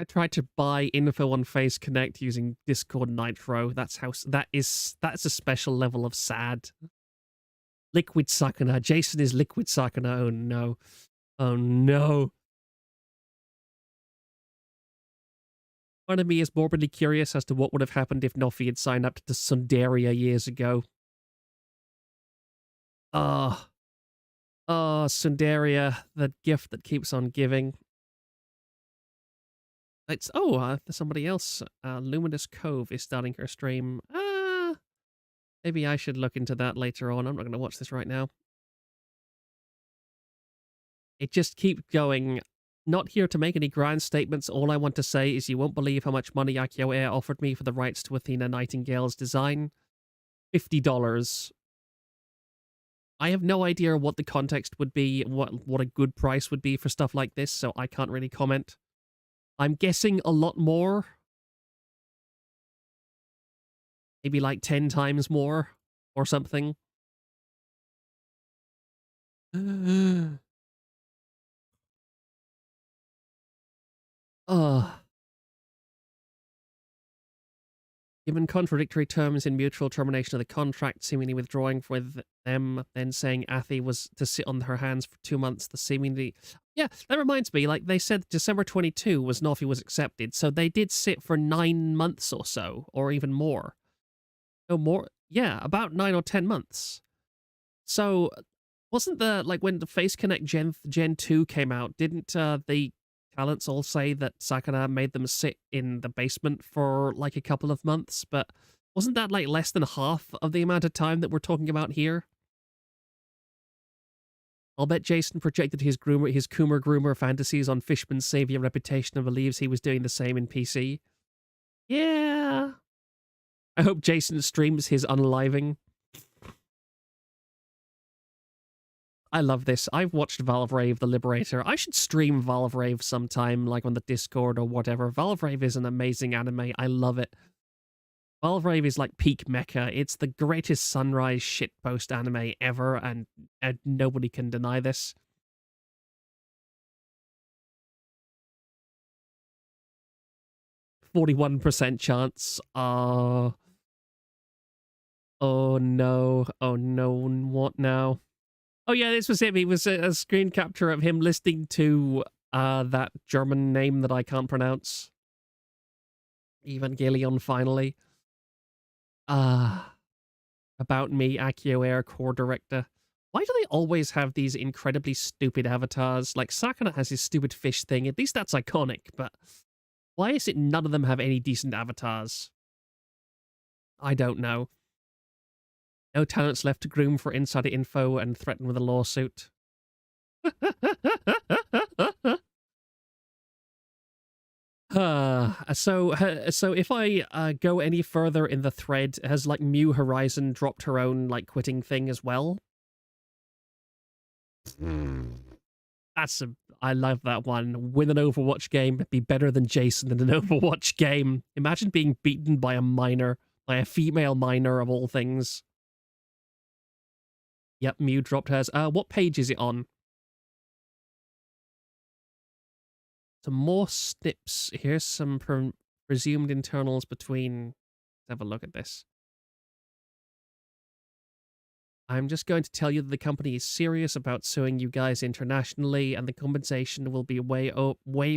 [SPEAKER 1] tried to buy info on Face Connect using Discord Nitro. That's a special level of sad. Liquid Sakana. Jason is Liquid Sakana. Oh no. Oh no. Part of me is morbidly curious as to what would have happened if Nophi had signed up to Sundaria years ago. Sundaria, the gift that keeps on giving. It's there's somebody else. Luminous Cove is starting her stream. Maybe I should look into that later on. I'm not going to watch this right now. It just keeps going. Not here to make any grand statements. All I want to say is you won't believe how much money AkioAIR offered me for the rights to Athena Nightingale's design. $50. I have no idea what the context would be, what a good price would be for stuff like this, so I can't really comment. I'm guessing a lot more. Maybe like 10 times more or something. Given contradictory terms in mutual termination of the contract, seemingly withdrawing with them, then saying Athi was to sit on her hands for 2 months, the seemingly... Yeah, that reminds me, like, they said December 22 was Nophi was accepted, so they did sit for 9 months or so, or even more. No more? Yeah, about 9 or 10 months. So, wasn't the, like, when the Face Connect Gen 2 came out, didn't the talents all say that Sakana made them sit in the basement for like a couple of months, but wasn't that like less than half of the amount of time that we're talking about here? I'll bet Jason projected his Kuma groomer fantasies on Fishman's savior reputation and believes he was doing the same in PC. Yeah. I hope Jason streams his unaliving. I love this. I've watched Valve Rave the Liberator. I should stream Valve Rave sometime, like on the Discord or whatever. Valve Rave is an amazing anime. I love it. Valve Rave is like peak mecha. It's the greatest sunrise shitpost anime ever, and nobody can deny this. 41% chance. Oh no. Oh no. What now? Oh yeah, this was him. He was a screen capture of him listening to that German name that I can't pronounce. Evangelion, finally. About me, AkioAIR core director. Why do they always have these incredibly stupid avatars? Like, Sakura has his stupid fish thing. At least that's iconic, but why is it none of them have any decent avatars? I don't know. No talents left to groom for insider info and threaten with a lawsuit. So if I go any further in the thread, has like New Horizon dropped her own like quitting thing as well? I love that one. Win an Overwatch game, be better than Jason in an Overwatch game. Imagine being beaten by a minor, by a female minor of all things. Yep, Mew dropped hers. What page is it on? Some more snips. Here's some presumed internals between... Let's have a look at this. I'm just going to tell you that the company is serious about suing you guys internationally, and the compensation will be way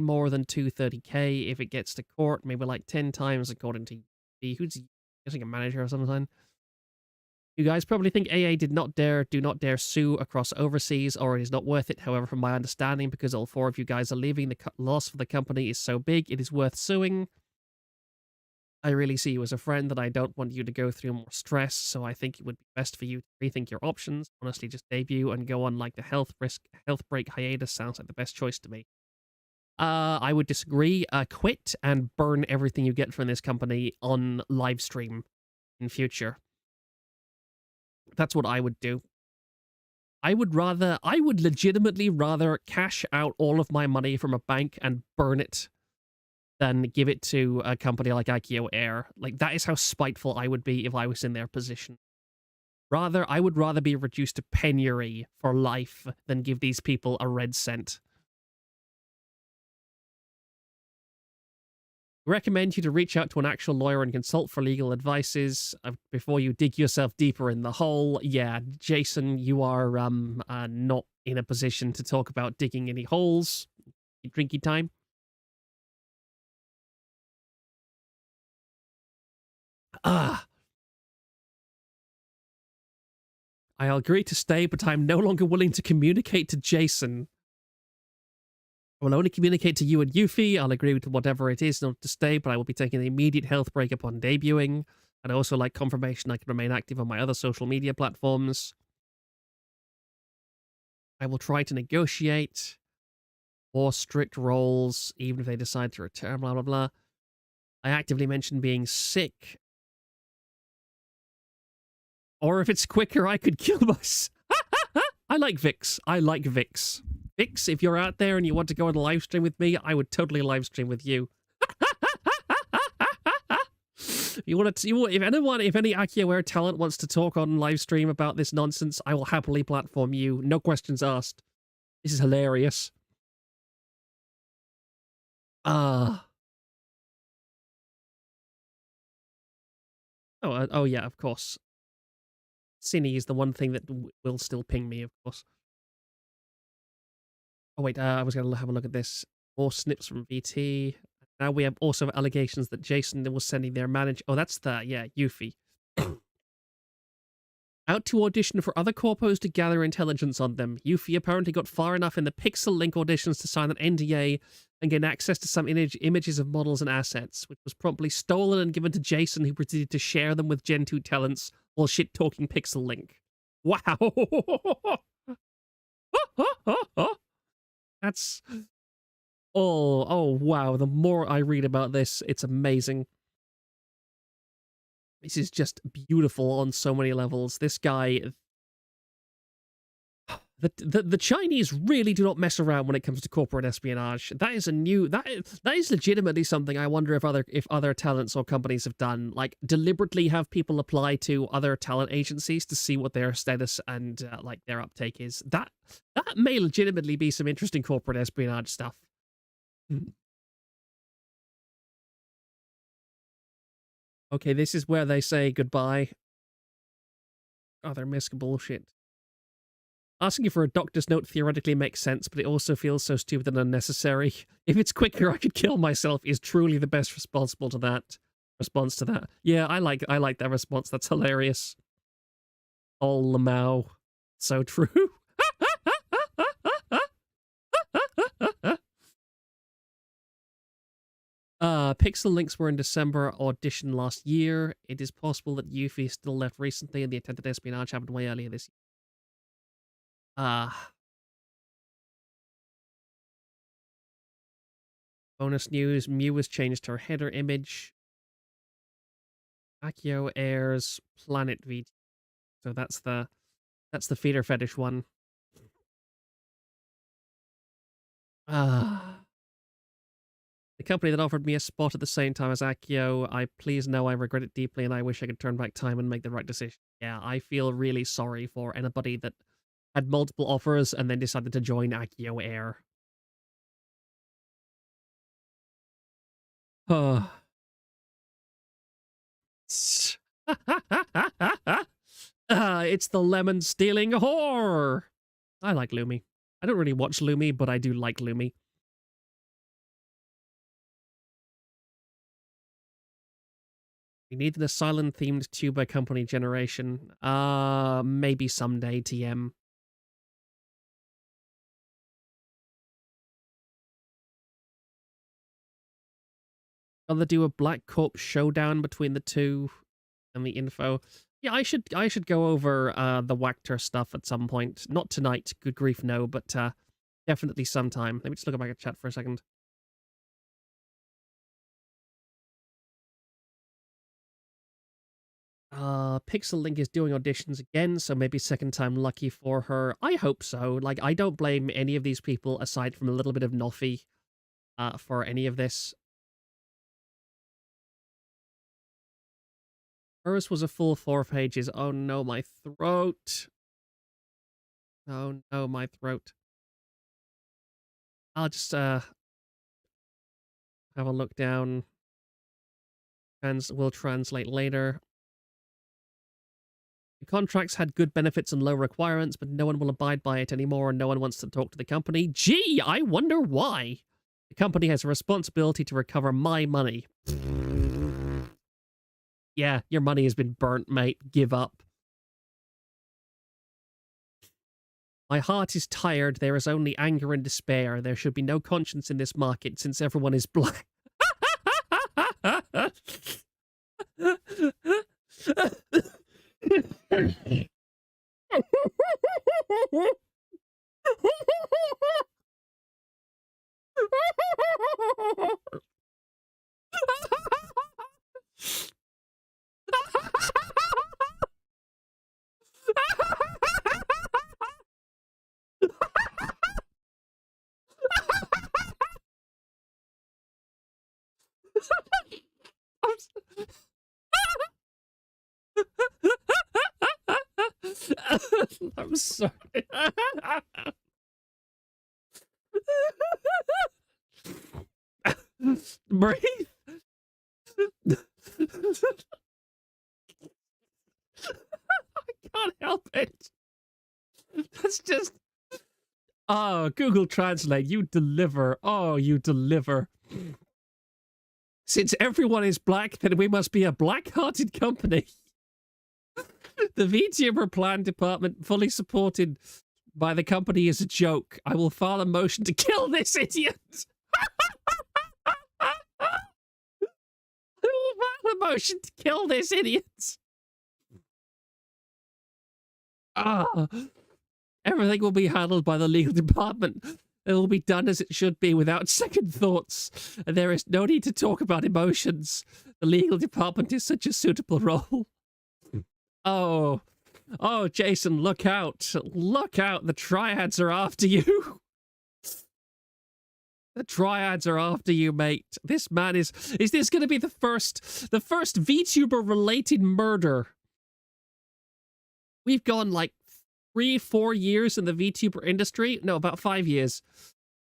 [SPEAKER 1] more than 230k if it gets to court, maybe like 10 times according to who's getting a manager or something. You guys probably think AA do not dare sue across overseas, or it is not worth it. However, from my understanding, because all 4 of you guys are leaving, the loss for the company is so big, it is worth suing. I really see you as a friend, and I don't want you to go through more stress, so I think it would be best for you to rethink your options. Honestly, just debut and go on like the health break hiatus sounds like the best choice to me. I would disagree. Quit and burn everything you get from this company on live stream in future. That's what I would do. I would legitimately rather cash out all of my money from a bank and burn it than give it to a company like AkioAIR. Like, that is how spiteful I would be if I was in their position. I would rather be reduced to penury for life than give these people a red cent. Recommend you to reach out to an actual lawyer and consult for legal advices before you dig yourself deeper in the hole. Yeah, Jason, you are not in a position to talk about digging any holes. Drinky time. I'll agree to stay, but I'm no longer willing to communicate to Jason. I will only communicate to you and Yuffie. I'll agree with whatever it is in order to stay, but I will be taking an immediate health break upon debuting. And I also like confirmation I can remain active on my other social media platforms. I will try to negotiate more strict roles, even if they decide to return, blah, blah, blah. I actively mentioned being sick. Or if it's quicker, I could kill myself. I like Vix. Vix, if you're out there and you want to go on a live stream with me, I would totally live stream with you. If any AkioAIR talent wants to talk on live stream about this nonsense, I will happily platform you. No questions asked. This is hilarious. Oh, yeah, of course. Cine is the one thing that will still ping me, of course. Oh, wait, I was going to have a look at this. More snips from VT. Now we have also allegations that Jason was sending their manager... Oh, that's Yuffie. Out to audition for other corpos to gather intelligence on them. Yuffie apparently got far enough in the Pixel Link auditions to sign an NDA and gain access to some images of models and assets, which was promptly stolen and given to Jason, who proceeded to share them with Gen 2 talents while shit-talking Pixel Link. Wow! That's... Oh, wow. The more I read about this, it's amazing. This is just beautiful on so many levels. This guy... The Chinese really do not mess around when it comes to corporate espionage. That is that is legitimately something I wonder if other talents or companies have done. Like, deliberately have people apply to other talent agencies to see what their status and like their uptake is. That may legitimately be some interesting corporate espionage stuff. Okay, this is where they say goodbye. Other misc bullshit. Asking you for a doctor's note theoretically makes sense, but it also feels so stupid and unnecessary. If it's quicker, I could kill myself is truly the best response to that. Yeah, I like that response. That's hilarious. Oh, Lamau. So true. Pixel links were in December, audition last year. It is possible that Yuffie still left recently and the attempted espionage happened way earlier this year. Bonus news, Mew has changed her header image. AkioAIR's Planet V. So that's the feeder fetish one. The company that offered me a spot at the same time as Akio, I please know I regret it deeply and I wish I could turn back time and make the right decision. Yeah, I feel really sorry for anybody that had multiple offers and then decided to join AkioAIR. It's the lemon stealing whore. I like Lumi. I don't really watch Lumi, but I do like Lumi. We need an asylum-themed tuber company generation. Maybe someday, TM. I'll do a Black Corp showdown between the two and the info. Yeah, I should go over the Wactor stuff at some point. Not tonight, good grief, no, but definitely sometime. Let me just look at my chat for a second. Pixel Link is doing auditions again, so maybe second time lucky for her. I hope so. Like, I don't blame any of these people, aside from a little bit of Nophi, for any of this. Hers was a full 4 pages. Oh no, my throat. Oh no, my throat. I'll just, have a look down. We'll translate later. The contracts had good benefits and low requirements, but no one will abide by it anymore and no one wants to talk to the company. Gee, I wonder why. The company has a responsibility to recover my money. Yeah, your money has been burnt, mate. Give up. My heart is tired. There is only anger and despair. There should be no conscience in this market since everyone is black. I'm sorry. Breathe. I can't help it. That's just... Oh, Google Translate, you deliver. Oh, you deliver. Since everyone is black, then we must be a black-hearted company. The VTuber plan department, fully supported by the company, is a joke. I will file a motion to kill this idiot. I will file a motion to kill this idiot. Everything will be handled by the legal department. It will be done as it should be without second thoughts. And there is no need to talk about emotions. The legal department is such a suitable role. Oh, Jason, look out. Look out. The triads are after you. The triads are after you, mate. This man is this going to be the first VTuber related murder? We've gone like 3-4 years in the VTuber industry. No, about 5 years.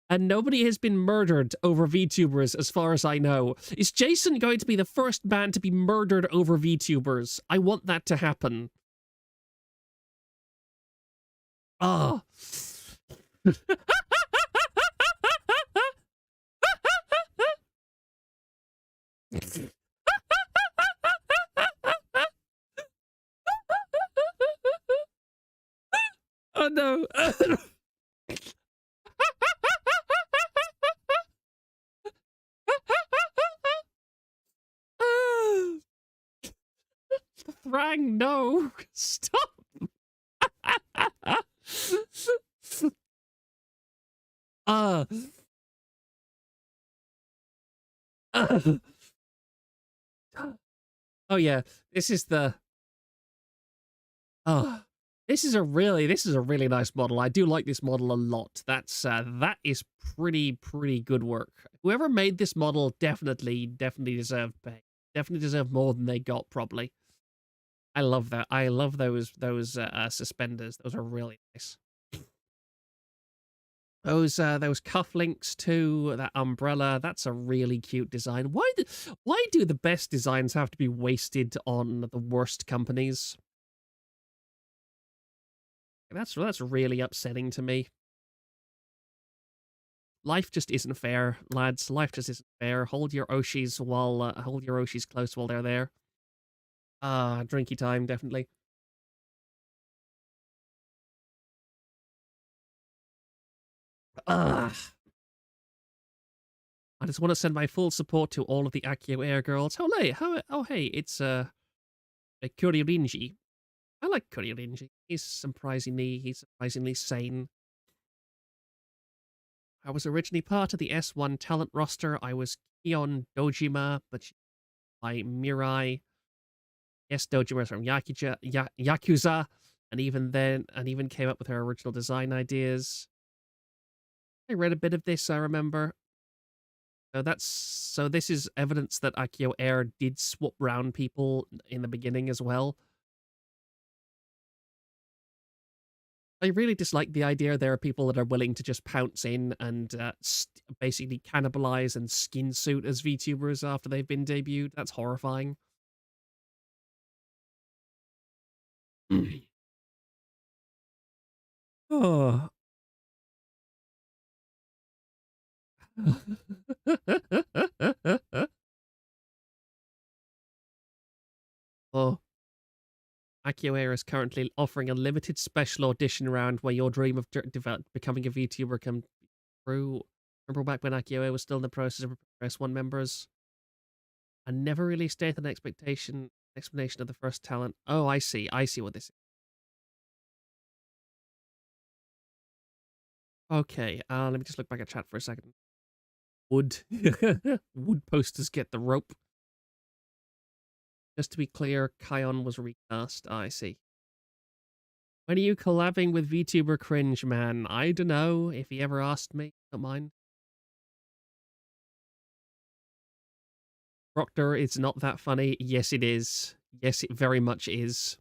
[SPEAKER 1] And nobody has been murdered over VTubers, as far as I know. Is Jason going to be the first man to be murdered over VTubers? I want that to happen. Ah. no. Thrang, no. Stop. uh, oh yeah, this is the oh, this is a really nice model. I do like this model a lot. That is pretty good work. Whoever made this model definitely deserved pay. Definitely deserved more than they got, probably. I love that. I love those suspenders. Those are really nice. Those cufflinks too, that umbrella, that's a really cute design. Why do the best designs have to be wasted on the worst companies? That's really upsetting to me. Life just isn't fair, lads. Life just isn't fair. Hold your Oshis close while they're there. Drinky time, definitely. I just want to send my full support to all of the AkioAIR girls. Hey, it's Kuririnji. I like Kuririnji. He's surprisingly sane. I was originally part of the S1 talent roster. I was Kion Dojima, but by Mirai. Yes, Dojima is from Yakuza, and even came up with her original design ideas. I read a bit of this, I remember. So this is evidence that AkioAIR did swap round people in the beginning as well. I really dislike the idea there are people that are willing to just pounce in and basically cannibalize and skin suit as VTubers after they've been debuted. That's horrifying. Oh. Oh. AkioAIR is currently offering a limited special audition round where your dream of becoming a VTuber can true. Remember back when AkioAIR was still in the process of S1 members? I never really stated an explanation of the first talent. Oh, I see what this is. Okay, let me just look back at chat for a second. Wood. Wood posters get the rope. Just to be clear, Kion was recast. I see. When are you collabing with VTuber Cringe, man? I don't know. If he ever asked me, don't mind. Proctor, it's not that funny. Yes, it is. Yes, it very much is.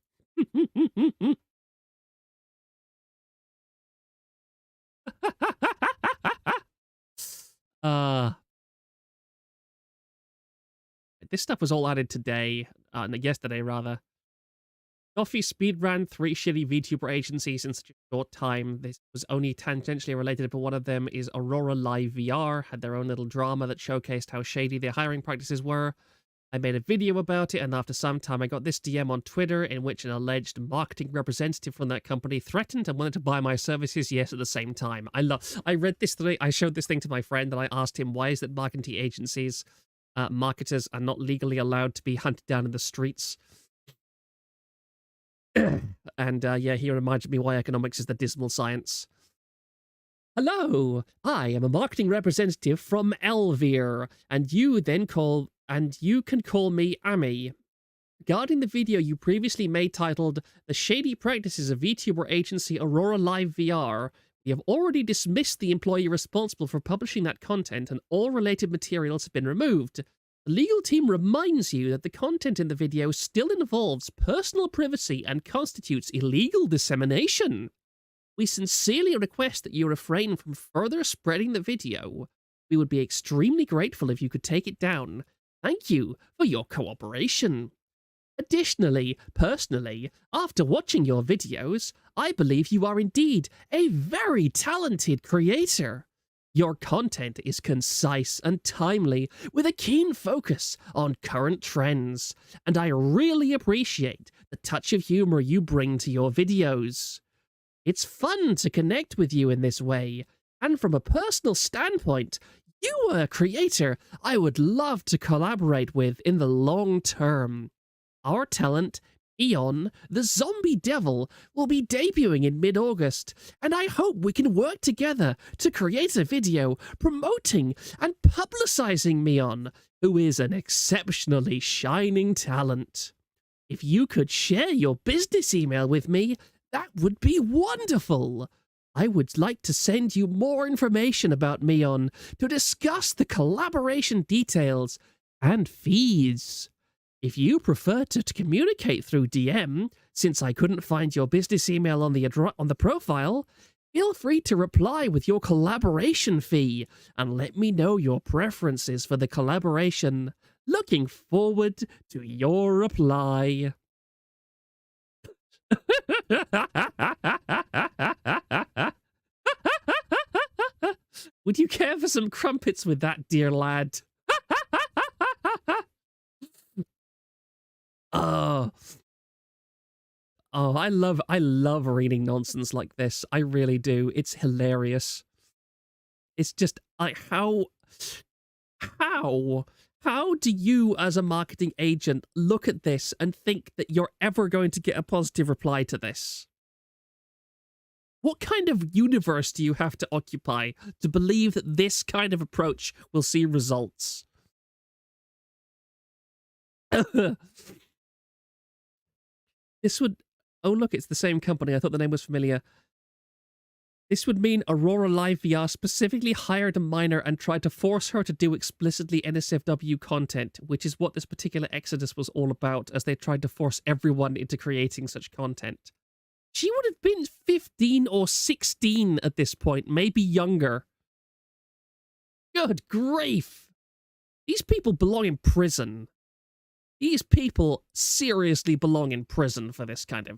[SPEAKER 1] This stuff was all added today. Yesterday, rather. Nophi speedran 3 shitty VTuber agencies in such a short time. This was only tangentially related, but one of them is Aurora Live VR, had their own little drama that showcased how shady their hiring practices were. I made a video about it, and after some time I got this DM on Twitter in which an alleged marketing representative from that company threatened and wanted to buy my services, yes, at the same time. I read this today, I showed this thing to my friend, and I asked him, why is it marketing agencies, marketers are not legally allowed to be hunted down in the streets? And yeah, he reminded me why economics is the dismal science. Hello, I am a marketing representative from Elvir, and you can call me Ami. Regarding the video you previously made titled The Shady Practices of VTuber Agency Aurora Live VR, we have already dismissed the employee responsible for publishing that content, and all related materials have been removed. The legal team reminds you that the content in the video still involves personal privacy and constitutes illegal dissemination. We sincerely request that you refrain from further spreading the video. We would be extremely grateful if you could take it down. Thank you for your cooperation. Additionally, personally, after watching your videos, I believe you are indeed a very talented creator. Your content is concise and timely, with a keen focus on current trends, and I really appreciate the touch of humor you bring to your videos. It's fun to connect with you in this way, and from a personal standpoint, you are a creator I would love to collaborate with in the long term. Our talent, Eon, the zombie devil, will be debuting in mid-August, and I hope we can work together to create a video promoting and publicizing Meon, who is an exceptionally shining talent. If you could share your business email with me, that would be wonderful. I would like to send you more information about Meon to discuss the collaboration details and fees. If you prefer to communicate through DM, since I couldn't find your business email on the profile, feel free to reply with your collaboration fee and let me know your preferences for the collaboration. Looking forward to your reply. Would you care for some crumpets with that, dear lad? Oh, I love reading nonsense like this. I really do. It's hilarious. It's just how do you as a marketing agent look at this and think that you're ever going to get a positive reply to this? What kind of universe do you have to occupy to believe that this kind of approach will see results? This would... Oh, look, it's the same company. I thought the name was familiar. This would mean Aurora Live VR specifically hired a minor and tried to force her to do explicitly NSFW content, which is what this particular Exodus was all about, as they tried to force everyone into creating such content. She would have been 15 or 16 at this point, maybe younger. Good grief. These people belong in prison. These people seriously belong in prison for this kind of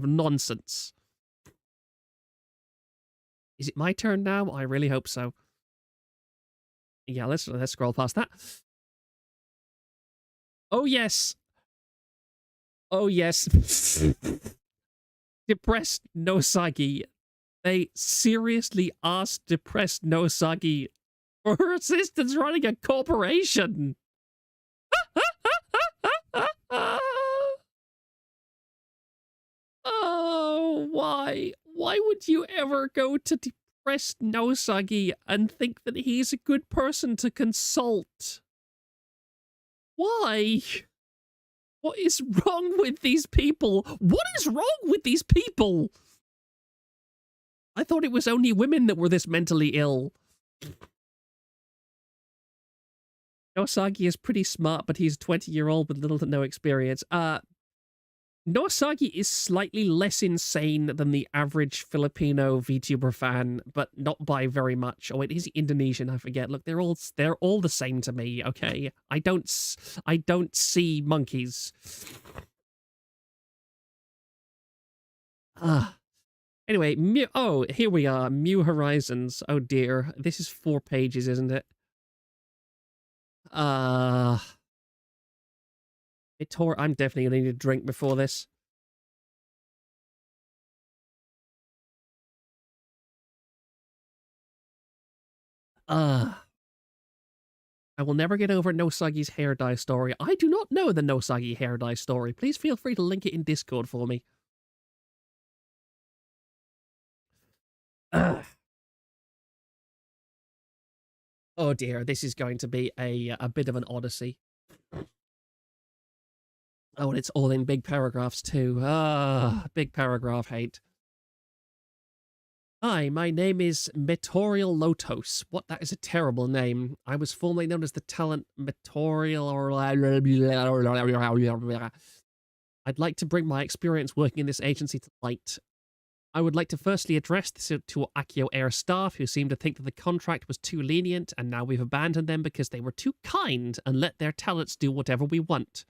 [SPEAKER 1] nonsense. Is it my turn now? I really hope so. Yeah, let's scroll past that. Oh yes. Oh yes. Depressed Nosagi. They seriously asked Depressed Nosagi for her assistance running a corporation. Oh, why? Why would you ever go to Depressed Nosagi and think that he's a good person to consult? Why? What is wrong with these people? What is wrong with these people? I thought it was only women that were this mentally ill. Nosagi is pretty smart, but he's a 20-year-old with little to no experience. Nosagi is slightly less insane than the average Filipino VTuber fan, but not by very much. Oh wait, he's Indonesian, I forget. Look, they're all the same to me, okay? I don't see monkeys. Anyway, here we are, New Horizons. Oh dear, this is 4 pages, isn't it? I'm definitely gonna need a drink before this. I will never get over Nosagi's hair dye story. I do not know the Nosagi hair dye story. Please feel free to link it in Discord for me. Oh dear, this is going to be a bit of an odyssey. Oh, and it's all in big paragraphs too. Big paragraph hate. Hi, my name is Metorial Lotos. What? That is a terrible name. I was formerly known as the talent Metorial. I'd like to bring my experience working in this agency to light. I would like to firstly address this to AkioAIR staff who seem to think that the contract was too lenient and now we've abandoned them because they were too kind and let their talents do whatever we want.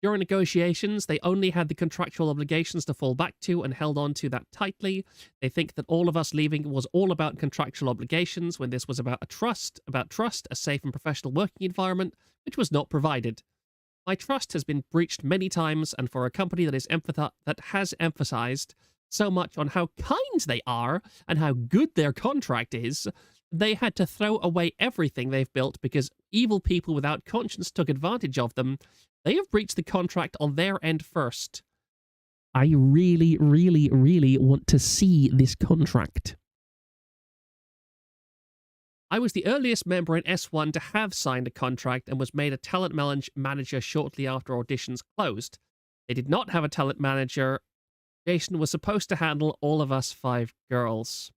[SPEAKER 1] During negotiations, they only had the contractual obligations to fall back to and held on to that tightly. They think that all of us leaving was all about contractual obligations when this was about trust, a safe and professional working environment, which was not provided. My trust has been breached many times, and for a company that has emphasized so much on how kind they are and how good their contract is, they had to throw away everything they've built because evil people without conscience took advantage of them. They have breached the contract on their end first. I really, really, really want to see this contract. I was the earliest member in S1 to have signed a contract and was made a talent manager shortly after auditions closed. They did not have a talent manager. Jason was supposed to handle all of us 5 girls.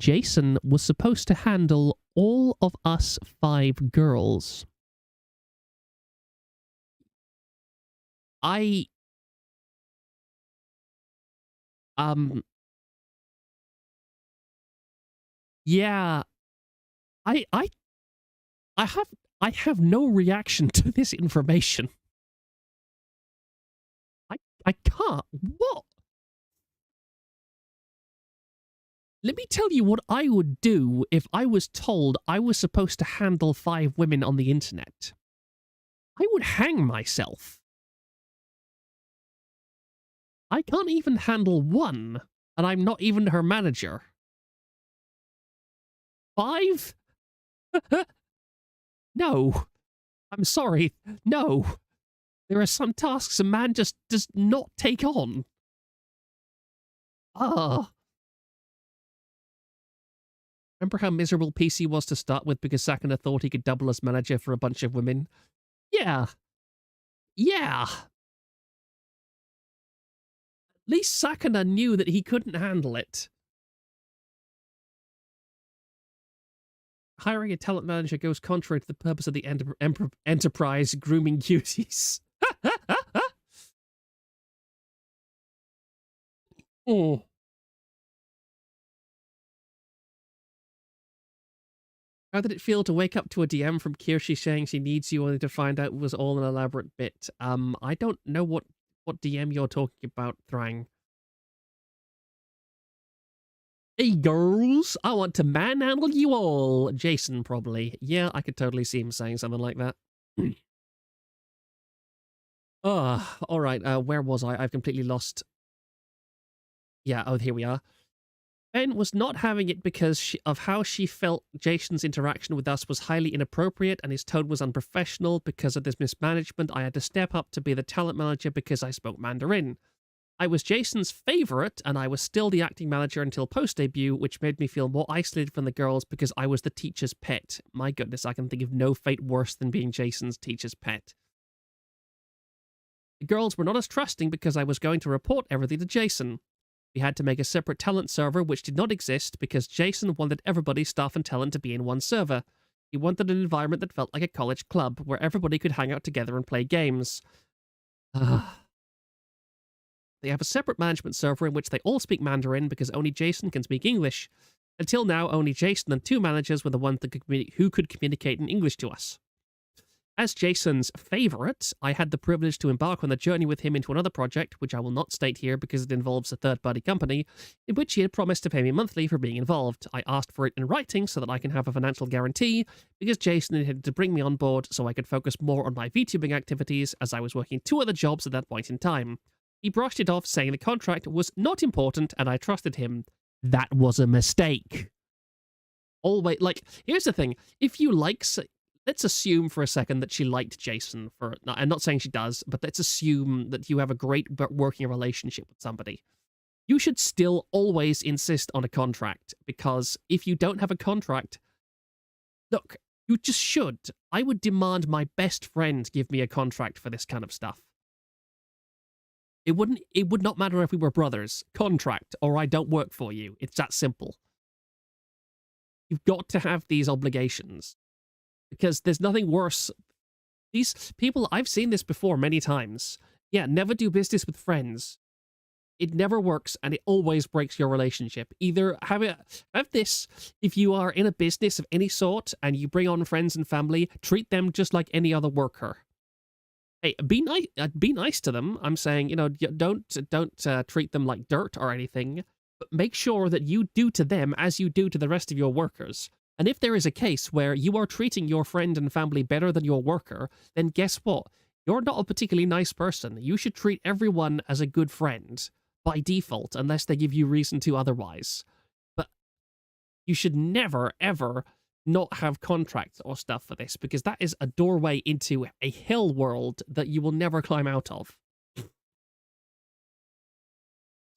[SPEAKER 1] Jason was supposed to handle all of us 5 girls. Yeah, I have no reaction to this information. I can't. What? Let me tell you what I would do if I was told I was supposed to handle 5 women on the internet. I would hang myself. I can't even handle 1, and I'm not even her manager. 5? No. I'm sorry. No. There are some tasks a man just does not take on. Remember how miserable PC was to start with because Sakana thought he could double as manager for a bunch of women? Yeah. Yeah. At least Sakana knew that he couldn't handle it. Hiring a talent manager goes contrary to the purpose of the enterprise grooming duties. Oh. How did it feel to wake up to a DM from Kirshi saying she needs you only to find out it was all an elaborate bit? I don't know what DM you're talking about, Thrang. Hey girls, I want to manhandle you all. Jason, probably. Yeah, I could totally see him saying something like that. Alright, where was I? I've completely lost. Yeah, oh, here we are. Ben was not having it because of how she felt Jason's interaction with us was highly inappropriate and his tone was unprofessional. Because of this mismanagement, I had to step up to be the talent manager because I spoke Mandarin. I was Jason's favorite, and I was still the acting manager until post-debut, which made me feel more isolated from the girls because I was the teacher's pet. My goodness, I can think of no fate worse than being Jason's teacher's pet. The girls were not as trusting because I was going to report everything to Jason. We had to make a separate talent server, which did not exist because Jason wanted everybody, staff and talent, to be in one server. He wanted an environment that felt like a college club, where everybody could hang out together and play games. They have a separate management server in which they all speak Mandarin because only Jason can speak English. Until now, only Jason and 2 managers were the ones that who could communicate in English to us. As Jason's favorite, I had the privilege to embark on the journey with him into another project, which I will not state here because it involves a third-party company, in which he had promised to pay me monthly for being involved. I asked for it in writing so that I can have a financial guarantee, because Jason intended to bring me on board so I could focus more on my VTubing activities, as I was working 2 other jobs at that point in time. He brushed it off, saying the contract was not important, and I trusted him. That was a mistake. Always, like, here's the thing. If you like... Let's assume for a second that she liked Jason for... I'm not saying she does, but let's assume that you have a great working relationship with somebody. You should still always insist on a contract, because if you don't have a contract... Look, you just should. I would demand my best friend give me a contract for this kind of stuff. It would not matter if we were brothers. Contract, or I don't work for you. It's that simple. You've got to have these obligations. Because there's nothing worse. These people, I've seen this before many times. Yeah, never do business with friends. It never works, and it always breaks your relationship. Either have this, if you are in a business of any sort, and you bring on friends and family, treat them just like any other worker. Hey, be nice to them. I'm saying, you know, don't treat them like dirt or anything, but make sure that you do to them as you do to the rest of your workers. And if there is a case where you are treating your friend and family better than your worker, then guess what? You're not a particularly nice person. You should treat everyone as a good friend by default, unless they give you reason to otherwise. But you should never, ever not have contracts or stuff for this, because that is a doorway into a hell world that you will never climb out of.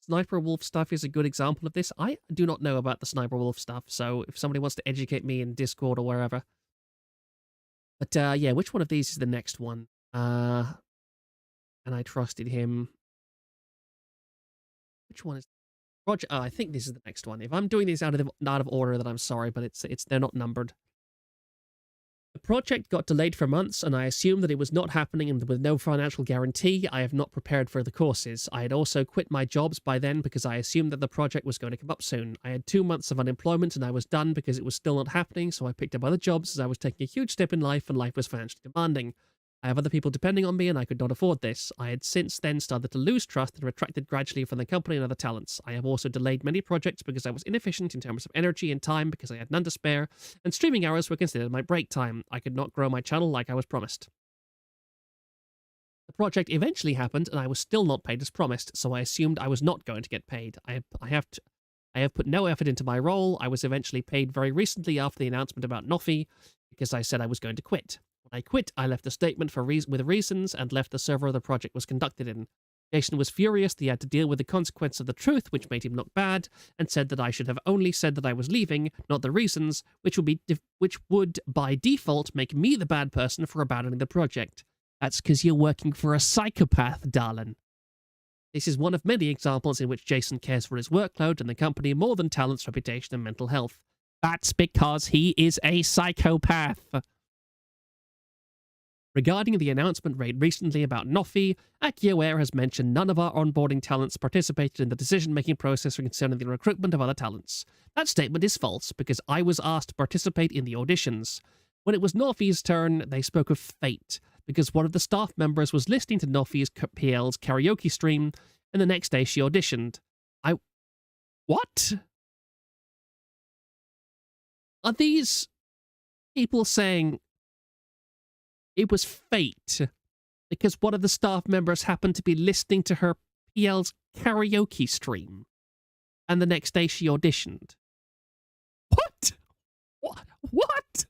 [SPEAKER 1] Sniper Wolf stuff is a good example of this. I do not know about the Sniper Wolf stuff, so if somebody wants to educate me in Discord or wherever. But yeah, which one of these is the next one? And I trusted him. Which one is Roger? I think this is the next one. If I'm doing these out of order, then I'm sorry, but they're not numbered. The project got delayed for months, and I assumed that it was not happening, and with no financial guarantee, I have not prepared for the courses. I had also quit my jobs by then because I assumed that the project was going to come up soon. I had 2 months of unemployment, and I was done because it was still not happening, so I picked up other jobs as I was taking a huge step in life, and life was financially demanding. I have other people depending on me, and I could not afford this. I had since then started to lose trust and retracted gradually from the company and other talents. I have also delayed many projects because I was inefficient in terms of energy and time because I had none to spare, and streaming hours were considered my break time. I could not grow my channel like I was promised. The project eventually happened, and I was still not paid as promised, so I assumed I was not going to get paid. I have put no effort into my role. I was eventually paid very recently after the announcement about Nophi, because I said I was going to quit. When I quit, I left a statement with reasons and left the server the project was conducted in. Jason was furious that he had to deal with the consequence of the truth, which made him look bad, and said that I should have only said that I was leaving, not the reasons, which would by default make me the bad person for abandoning the project. That's because you're working for a psychopath, darling. This is one of many examples in which Jason cares for his workload and the company more than talent's reputation and mental health. That's because he is a psychopath. Regarding the announcement made recently about Nophi, AkioAIR has mentioned none of our onboarding talents participated in the decision-making process concerning the recruitment of other talents. That statement is false, because I was asked to participate in the auditions. When it was Nophi's turn, they spoke of fate, because one of the staff members was listening to Nophi's PL's karaoke stream, and the next day she auditioned. What? Are these people saying it was fate because one of the staff members happened to be listening to her PL's karaoke stream, and the next day she auditioned? What? What?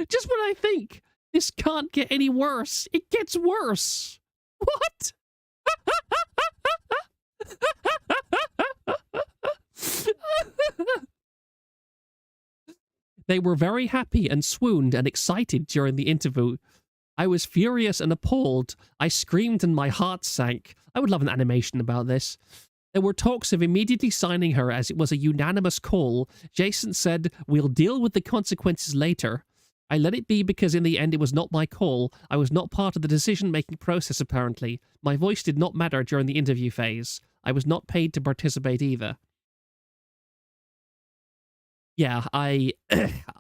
[SPEAKER 1] Just when I think this can't get any worse, it gets worse. What? They were very happy and swooned and excited during the interview. I was furious and appalled. I screamed and my heart sank. I would love an animation about this. There were talks of immediately signing her as it was a unanimous call. Jason said, "We'll deal with the consequences later." I let it be because in the end it was not my call. I was not part of the decision-making process, apparently. My voice did not matter during the interview phase. I was not paid to participate either. Yeah, I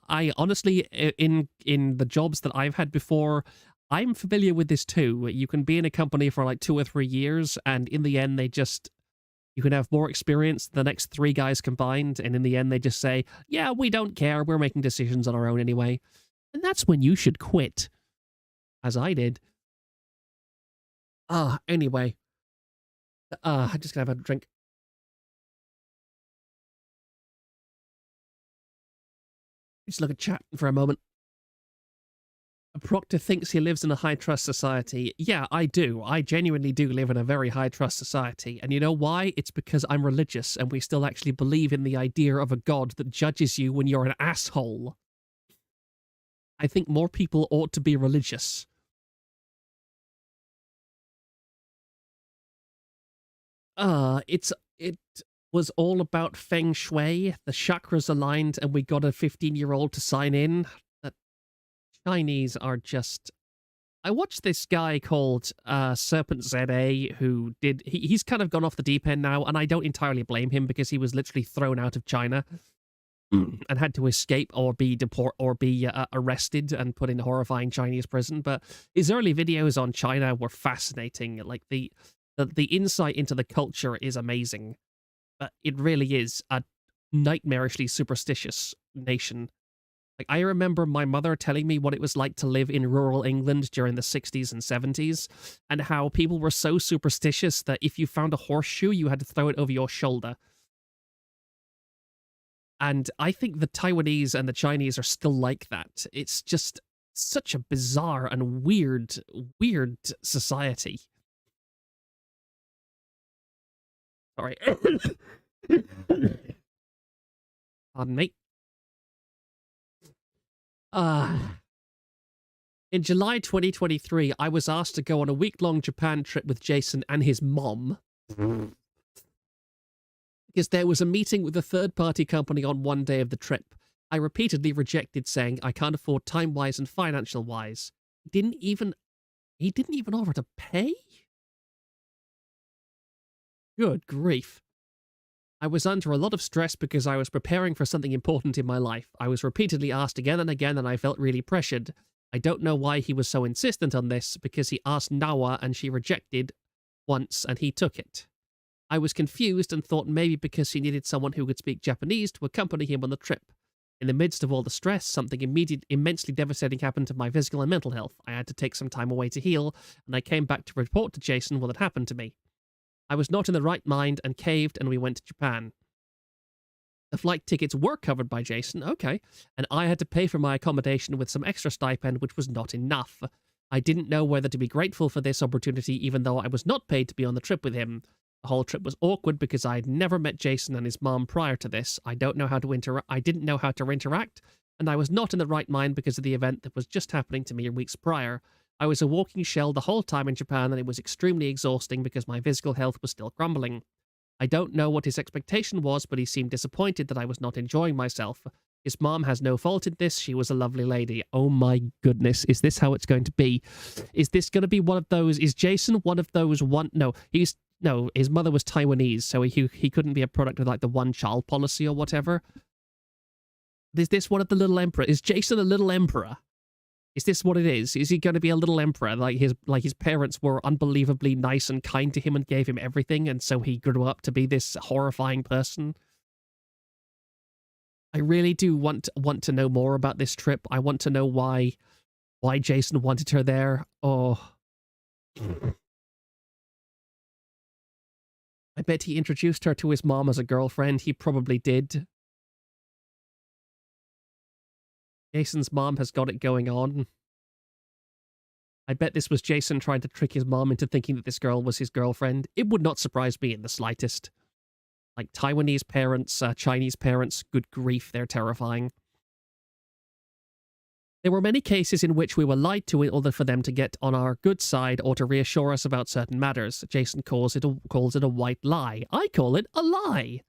[SPEAKER 1] honestly, in the jobs that I've had before, I'm familiar with this too. You can be in a company for like 2 or 3 years, and in the end, you can have more experience than the next 3 guys combined, and in the end, they just say, "Yeah, we don't care. We're making decisions on our own anyway." And that's when you should quit, as I did. Anyway. I'm just gonna have a drink. Just look at chat for a moment. Proctor thinks he lives in a high-trust society. Yeah, I do. I genuinely do live in a very high-trust society. And you know why? It's because I'm religious, and we still actually believe in the idea of a god that judges you when you're an asshole. I think more people ought to be religious. It was all about feng shui. The chakras aligned, and we got a 15-year-old to sign in. The Chinese are just... I watched this guy called Serpent ZA who did... He's kind of gone off the deep end now, and I don't entirely blame him because he was literally thrown out of China and had to escape or be arrested and put in a horrifying Chinese prison. But his early videos on China were fascinating. Like, the insight into the culture is amazing. But it really is a nightmarishly superstitious nation. Like, I remember my mother telling me what it was like to live in rural England during the 60s and 70s, and how people were so superstitious that if you found a horseshoe, you had to throw it over your shoulder. And I think the Taiwanese and the Chinese are still like that. It's just such a bizarre and weird society. Sorry. Pardon me. In July 2023, I was asked to go on a week-long Japan trip with Jason and his mom. Because there was a meeting with a third-party company on one day of the trip. I repeatedly rejected, saying I can't afford time-wise and financial-wise. He didn't even offer to pay? Good grief. I was under a lot of stress because I was preparing for something important in my life. I was repeatedly asked again and again, and I felt really pressured. I don't know why he was so insistent on this, because he asked Nawa and she rejected once and he took it. I was confused and thought maybe because he needed someone who could speak Japanese to accompany him on the trip. In the midst of all the stress, something immensely devastating happened to my physical and mental health. I had to take some time away to heal, and I came back to report to Jason what had happened to me. I was not in the right mind and caved, and we went to Japan. The flight tickets were covered by Jason, okay, and I had to pay for my accommodation with some extra stipend, which was not enough. I didn't know whether to be grateful for this opportunity, even though I was not paid to be on the trip with him. The whole trip was awkward because I had never met Jason and his mom prior to this. I didn't know how to interact, and I was not in the right mind because of the event that was just happening to me weeks prior. I was a walking shell the whole time in Japan, and it was extremely exhausting because my physical health was still crumbling. I don't know what his expectation was, but he seemed disappointed that I was not enjoying myself. His mom has no fault in this. She was a lovely lady. Oh my goodness. Is this how it's going to be? Is this going to be one of those? Is Jason one of those one? No, his mother was Taiwanese, so he couldn't be a product of like the one-child policy or whatever. Is this one of the little emperor? Is Jason a little emperor? Is this what it is? Is he going to be a little emperor? Like his parents were unbelievably nice and kind to him and gave him everything, and so he grew up to be this horrifying person? I really do want to know more about this trip. I want to know why Jason wanted her there. Oh. I bet he introduced her to his mom as a girlfriend. He probably did. Jason's mom has got it going on. I bet this was Jason trying to trick his mom into thinking that this girl was his girlfriend. It would not surprise me in the slightest. Like, Taiwanese parents, Chinese parents, good grief, they're terrifying. There were many cases in which we were lied to in order for them to get on our good side or to reassure us about certain matters. Jason calls it a white lie. I call it a lie.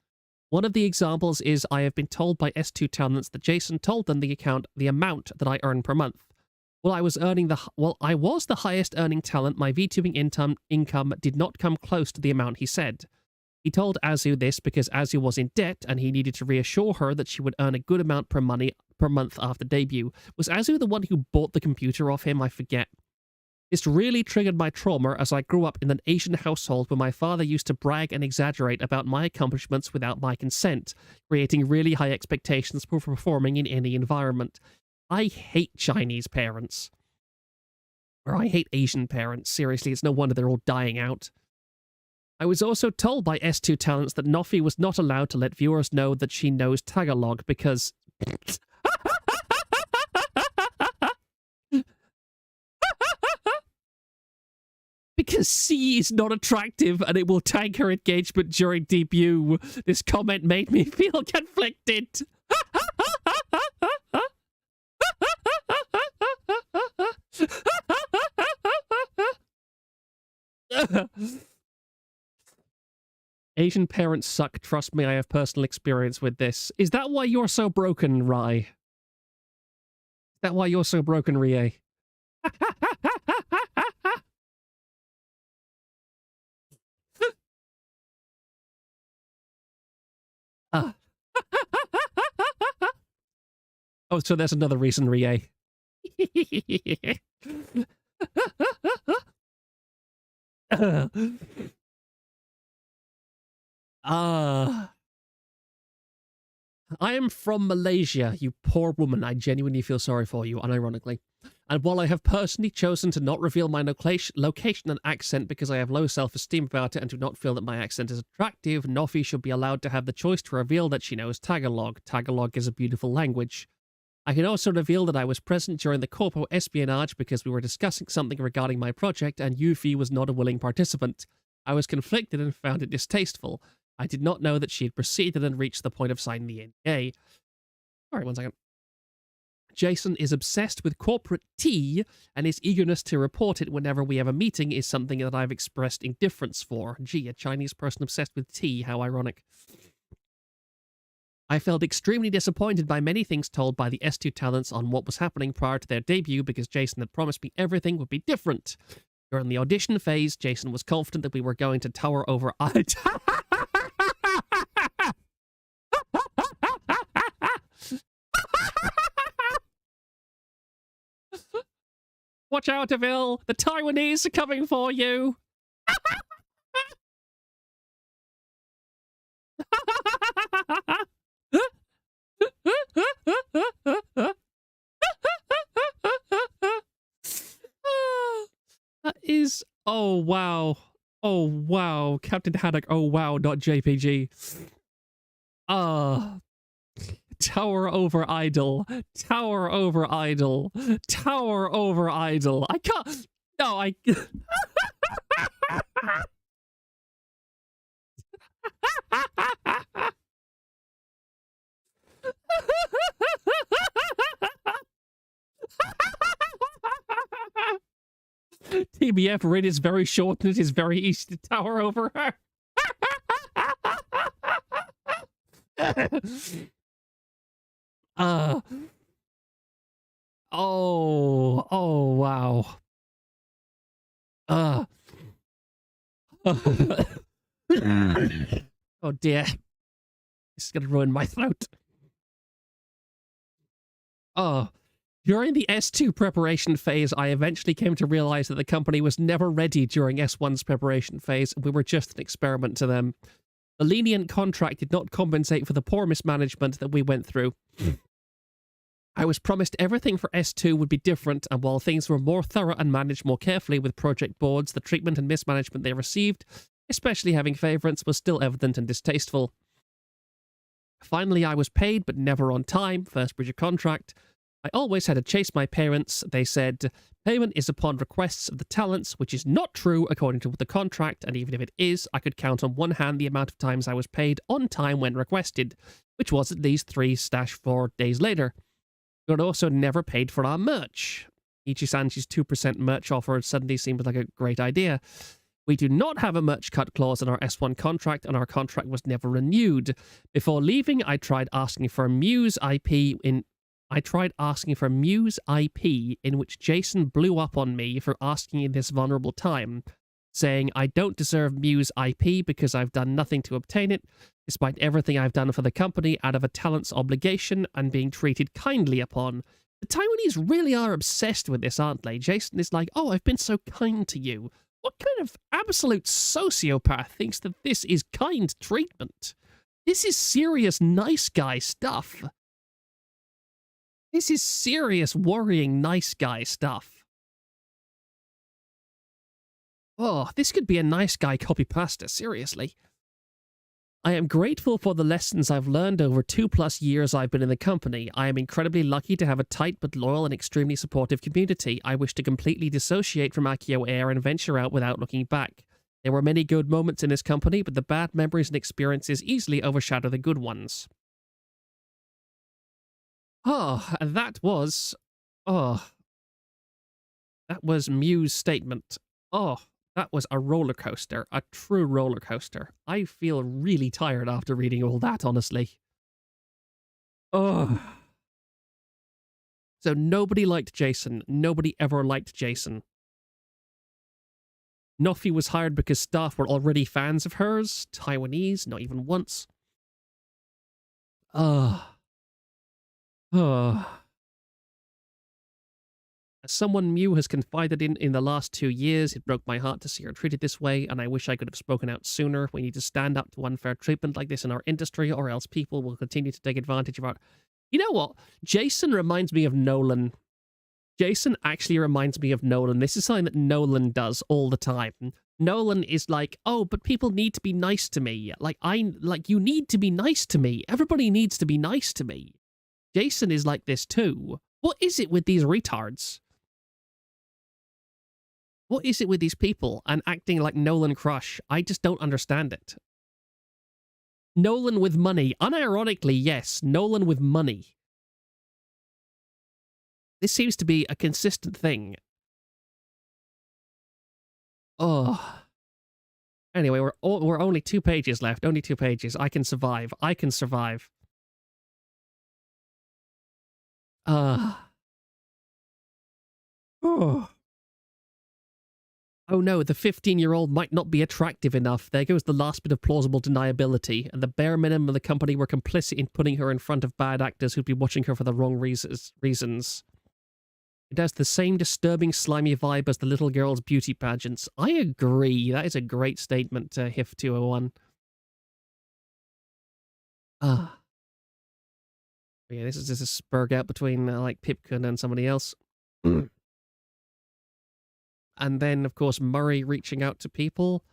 [SPEAKER 1] One of the examples is I have been told by S2 talents that Jason told them the amount that I earn per month. I was the highest earning talent. My VTubing income did not come close to the amount he said. He told Azu this because Azu was in debt and he needed to reassure her that she would earn a good amount per month after debut. Was Azu the one who bought the computer off him? I forget. This really triggered my trauma as I grew up in an Asian household where my father used to brag and exaggerate about my accomplishments without my consent, creating really high expectations for performing in any environment. I hate Chinese parents. Or I hate Asian parents. Seriously, it's no wonder they're all dying out. I was also told by S2 talents that Nophi was not allowed to let viewers know that she knows Tagalog because... because C is not attractive and it will tank her engagement during debut. This comment made me feel conflicted. Asian parents suck. Trust me, I have personal experience with this. Is that why you're so broken, Rai? Is that why you're so broken, Rie? Oh, so there's another reason, Rie. I am from Malaysia, you poor woman. I genuinely feel sorry for you, unironically. And while I have personally chosen to not reveal my location and accent because I have low self-esteem about it and do not feel that my accent is attractive, Nophi should be allowed to have the choice to reveal that she knows Tagalog. Tagalog is a beautiful language. I can also reveal that I was present during the corpo espionage because we were discussing something regarding my project and Yuffie was not a willing participant. I was conflicted and found it distasteful. I did not know that she had proceeded and reached the point of signing the NDA. Alright, 1 second. Jason is obsessed with corporate tea, and his eagerness to report it whenever we have a meeting is something that I've expressed indifference for. Gee, a Chinese person obsessed with tea, how ironic. I felt extremely disappointed by many things told by the S2 talents on what was happening prior to their debut because Jason had promised me everything would be different. During the audition phase, Jason was confident that we were going to tower over... Watch out, Evil! The Taiwanese are coming for you! That is... Oh, wow. Oh, wow. Captain Haddock, oh, wow, not JPG. Tower over idol. Tower over idol. Tower over idol. I can't... No, I... TBF Rid is very short and it is very easy to tower over her. Oh, wow. Oh dear. This is gonna ruin my throat. During the S2 preparation phase, I eventually came to realize that the company was never ready during S1's preparation phase. We were just an experiment to them. The lenient contract did not compensate for the poor mismanagement that we went through. I was promised everything for S2 would be different, and while things were more thorough and managed more carefully with project boards, the treatment and mismanagement they received, especially having favorites, was still evident and distasteful. Finally, I was paid, but never on time, first breach of contract. I always had to chase my parents. They said, payment is upon requests of the talents, which is not true according to the contract, and even if it is, I could count on one hand the amount of times I was paid on time when requested, which was at least 3/4 days later. We were also never paid for our merch. Ichi-Sanchi's 2% merch offer suddenly seemed like a great idea. We do not have a merch cut clause in our S1 contract, and our contract was never renewed. Before leaving, I tried asking for Muse IP in which Jason blew up on me for asking in this vulnerable time, saying I don't deserve Muse IP because I've done nothing to obtain it, despite everything I've done for the company out of a talent's obligation and being treated kindly upon. The Taiwanese really are obsessed with this, aren't they? Jason is like, oh, I've been so kind to you. What kind of absolute sociopath thinks that this is kind treatment? This is serious nice guy stuff. This is serious worrying nice guy stuff. Oh, this could be a nice guy copy-pasta, seriously. I am grateful for the lessons I've learned over 2+ years I've been in the company. I am incredibly lucky to have a tight but loyal and extremely supportive community. I wish to completely dissociate from AkioAIR and venture out without looking back. There were many good moments in this company, but the bad memories and experiences easily overshadow the good ones. And that was Mew's statement. That was a roller coaster, a true roller coaster. I feel really tired after reading all that, honestly. So nobody liked Jason. Nobody ever liked Jason. Nophi was hired because staff were already fans of hers. Taiwanese, not even once. A Someone Mew has confided in the last 2 years. It broke my heart to see her treated this way, and I wish I could have spoken out sooner. We need to stand up to unfair treatment like this in our industry, or else people will continue to take advantage of our... You know what? Jason reminds me of Nolan. Jason actually reminds me of Nolan. This is something that Nolan does all the time. Nolan is like, oh, but people need to be nice to me. You need to be nice to me. Everybody needs to be nice to me. Jason is like this too. What is it with these retards? What is it with these people and acting like Nolan crush? I just don't understand it. Nolan with money. Unironically, yes, Nolan with money. This seems to be a consistent thing. Oh. Anyway, we're only 2 pages left. Only 2 pages. I can survive. I can survive. Oh. Oh no, the 15-year-old might not be attractive enough. There goes the last bit of plausible deniability, and the bare minimum of the company were complicit in putting her in front of bad actors who'd be watching her for the wrong reasons. It has the same disturbing, slimy vibe as the little girl's beauty pageants. I agree. That is a great statement, HIF 201. Ah. Yeah, this is just a spurg out between, like, Pipkin and somebody else. And then, of course, Murray reaching out to people.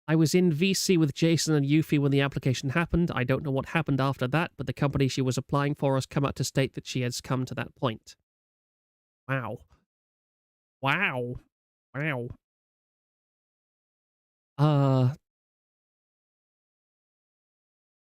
[SPEAKER 1] I was in VC with Jason and Yuffie when the application happened. I don't know what happened after that, but the company she was applying for has come out to state that she has come to that point. Wow. Wow. Wow.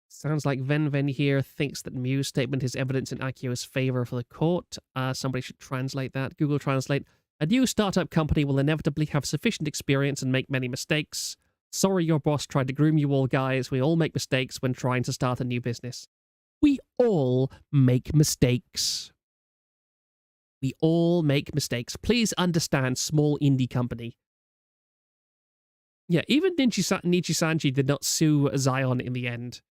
[SPEAKER 1] Sounds like Ven here thinks that Mew's statement is evidence in Akio's favor for the court. Somebody should translate that. Google Translate. A new startup company will inevitably have sufficient experience and make many mistakes. Sorry your boss tried to groom you all, guys. We all make mistakes when trying to start a new business. We all make mistakes. We all make mistakes. Please understand, small indie company. Yeah, even Nichi-Sanji did not sue Zion in the end.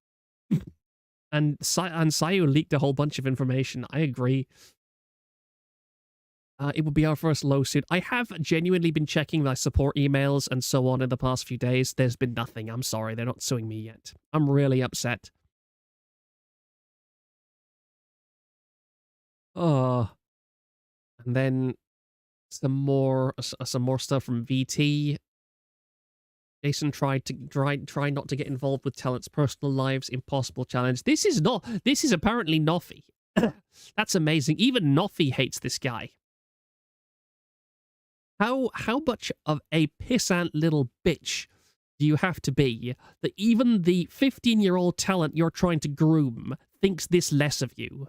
[SPEAKER 1] and Sayu leaked a whole bunch of information. I agree. It would be our first lawsuit. I have genuinely been checking my support emails and so on in the past few days. There's been nothing. I'm sorry. They're not suing me yet. I'm really upset. Oh. And then some more stuff from VT. Jason tried not to get involved with talent's personal lives. Impossible challenge. This is apparently Nophi. That's amazing. Even Nophi hates this guy. How much of a pissant little bitch do you have to be that even the 15-year-old talent you're trying to groom thinks this less of you?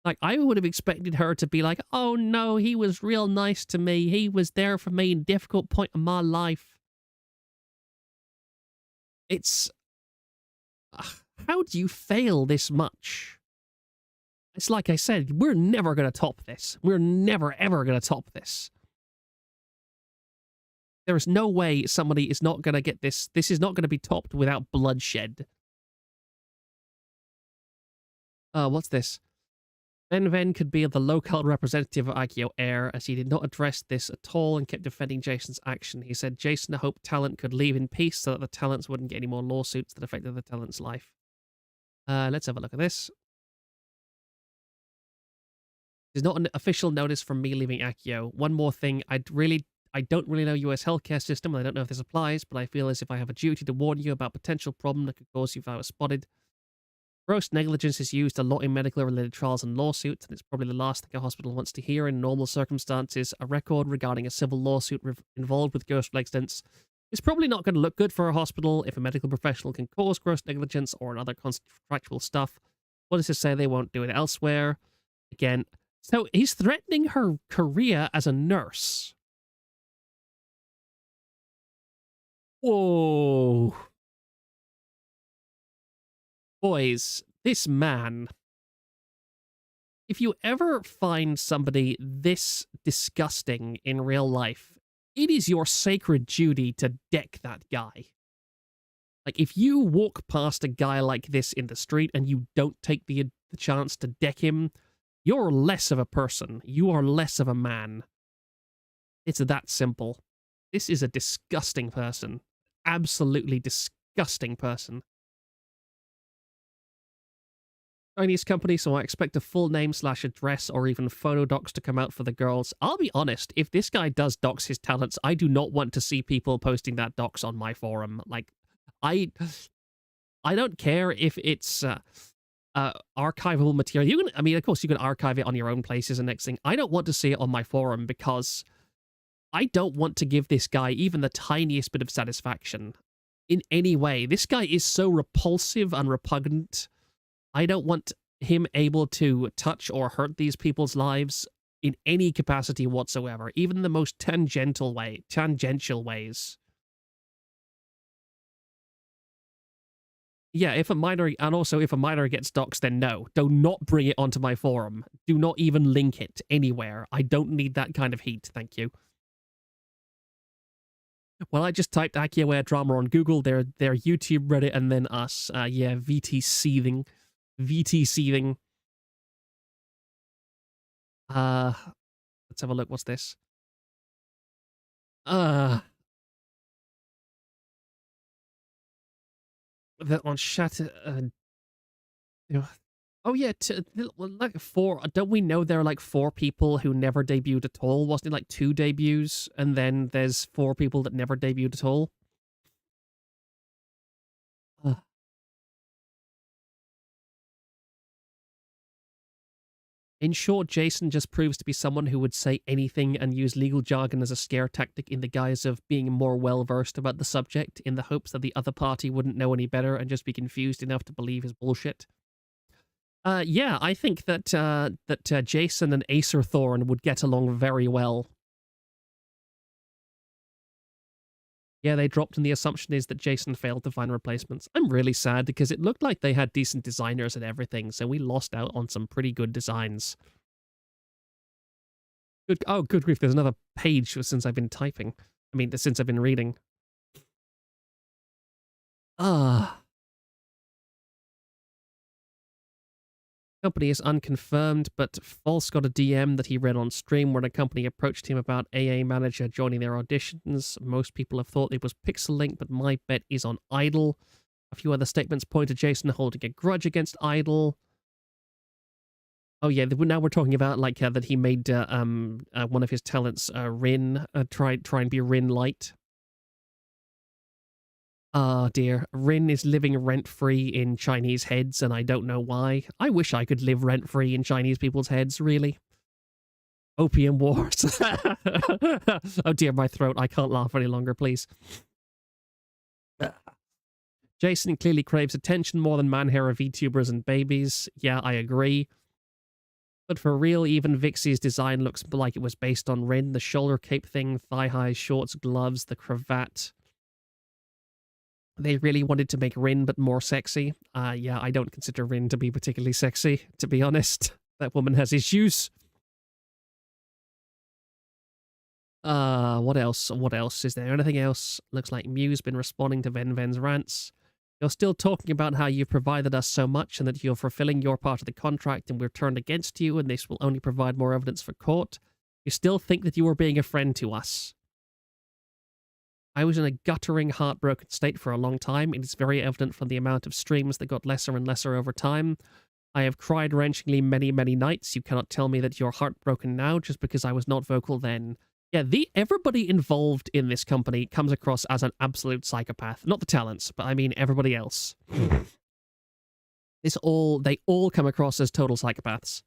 [SPEAKER 1] Like, I would have expected her to be like, oh no, he was real nice to me. He was there for me in a difficult point in my life. It's... how do you fail this much? It's like I said, we're never going to top this. We're never, ever going to top this. There is no way somebody is not going to get this. This is not going to be topped without bloodshed. What's this? Ven could be the local representative of AkioAIR, as he did not address this at all and kept defending Jason's action. He said Jason hoped talent could leave in peace so that the talents wouldn't get any more lawsuits that affected the talent's life. Let's have a look at this. There's not an official notice from me leaving Akio. One more thing, I don't really know US healthcare system, and I don't know if this applies, but I feel as if I have a duty to warn you about potential problem that could cause you if I was spotted. Gross negligence is used a lot in medical-related trials and lawsuits, and it's probably the last thing a hospital wants to hear in normal circumstances. A record regarding a civil lawsuit involved with gross negligence is probably not going to look good for a hospital if a medical professional can cause gross negligence or another contractual stuff. What does it say? They won't do it elsewhere. Again, so he's threatening her career as a nurse. Whoa. Boys, this man, if you ever find somebody this disgusting in real life, it is your sacred duty to deck that guy. Like, if you walk past a guy like this in the street and you don't take the chance to deck him, You're less of a person. You are less of a man. It's that simple. This is a disgusting person. Absolutely disgusting person. Chinese company, so I expect a full name / address or even photo docs to come out for the girls. I'll be honest, if this guy does docs his talents, I do not want to see people posting that docs on my forum. Like, I don't care if it's archival material. You can, I mean, of course, you can archive it on your own places and next thing. I don't want to see it on my forum because I don't want to give this guy even the tiniest bit of satisfaction in any way. This guy is so repulsive and repugnant. I don't want him able to touch or hurt these people's lives in any capacity whatsoever, even in the most tangential ways. Yeah, if a minor, and also if a minor gets doxxed, then no, do not bring it onto my forum. Do not even link it anywhere. I don't need that kind of heat, thank you. Well, I just typed AkioAIR drama on Google, their YouTube, Reddit, and then us. Yeah, VT seething. VT seething. Let's have a look. What's this? That on Shatter. Oh yeah, like 4. Don't we know there are like 4 people who never debuted at all? Wasn't it like 2 debuts, and then there's 4 people that never debuted at all? In short, Jason just proves to be someone who would say anything and use legal jargon as a scare tactic in the guise of being more well-versed about the subject, in the hopes that the other party wouldn't know any better and just be confused enough to believe his bullshit. Yeah, I think that Jason and Acer Thorn would get along very well. Yeah, they dropped, and the assumption is that Jason failed to find replacements. I'm really sad because it looked like they had decent designers and everything, so we lost out on some pretty good designs. Good. Oh, good grief! There's another page since I've been typing. I mean, since I've been reading. Company is unconfirmed, but False got a DM that he read on stream when a company approached him about AA Manager joining their auditions. Most people have thought it was Pixel Link, but my bet is on Idle. A few other statements point to Jason holding a grudge against Idle. Oh yeah, now we're talking about like that he made one of his talents, Rin, try and be Rin light. Ah, dear. Rin is living rent-free in Chinese heads, and I don't know why. I wish I could live rent-free in Chinese people's heads, really. Opium Wars. Oh dear, my throat. I can't laugh any longer, please. Jason clearly craves attention more than man-hair VTubers and babies. Yeah, I agree. But for real, even Vixie's design looks like it was based on Rin. The shoulder cape thing, thigh-high shorts, gloves, the cravat. They really wanted to make Rin, but more sexy. Yeah, I don't consider Rin to be particularly sexy, to be honest. That woman has issues. What else? What else? Is there anything else? Looks like Mew's been responding to Ven's rants. You're still talking about how you've provided us so much and that you're fulfilling your part of the contract and we're turned against you and this will only provide more evidence for court. You still think that you were being a friend to us. I was in a guttering, heartbroken state for a long time. It is very evident from the amount of streams that got lesser and lesser over time. I have cried wrenchingly many, many nights. You cannot tell me that you're heartbroken now just because I was not vocal then. Yeah, everybody involved in this company comes across as an absolute psychopath. Not the talents, but I mean everybody else. They all come across as total psychopaths.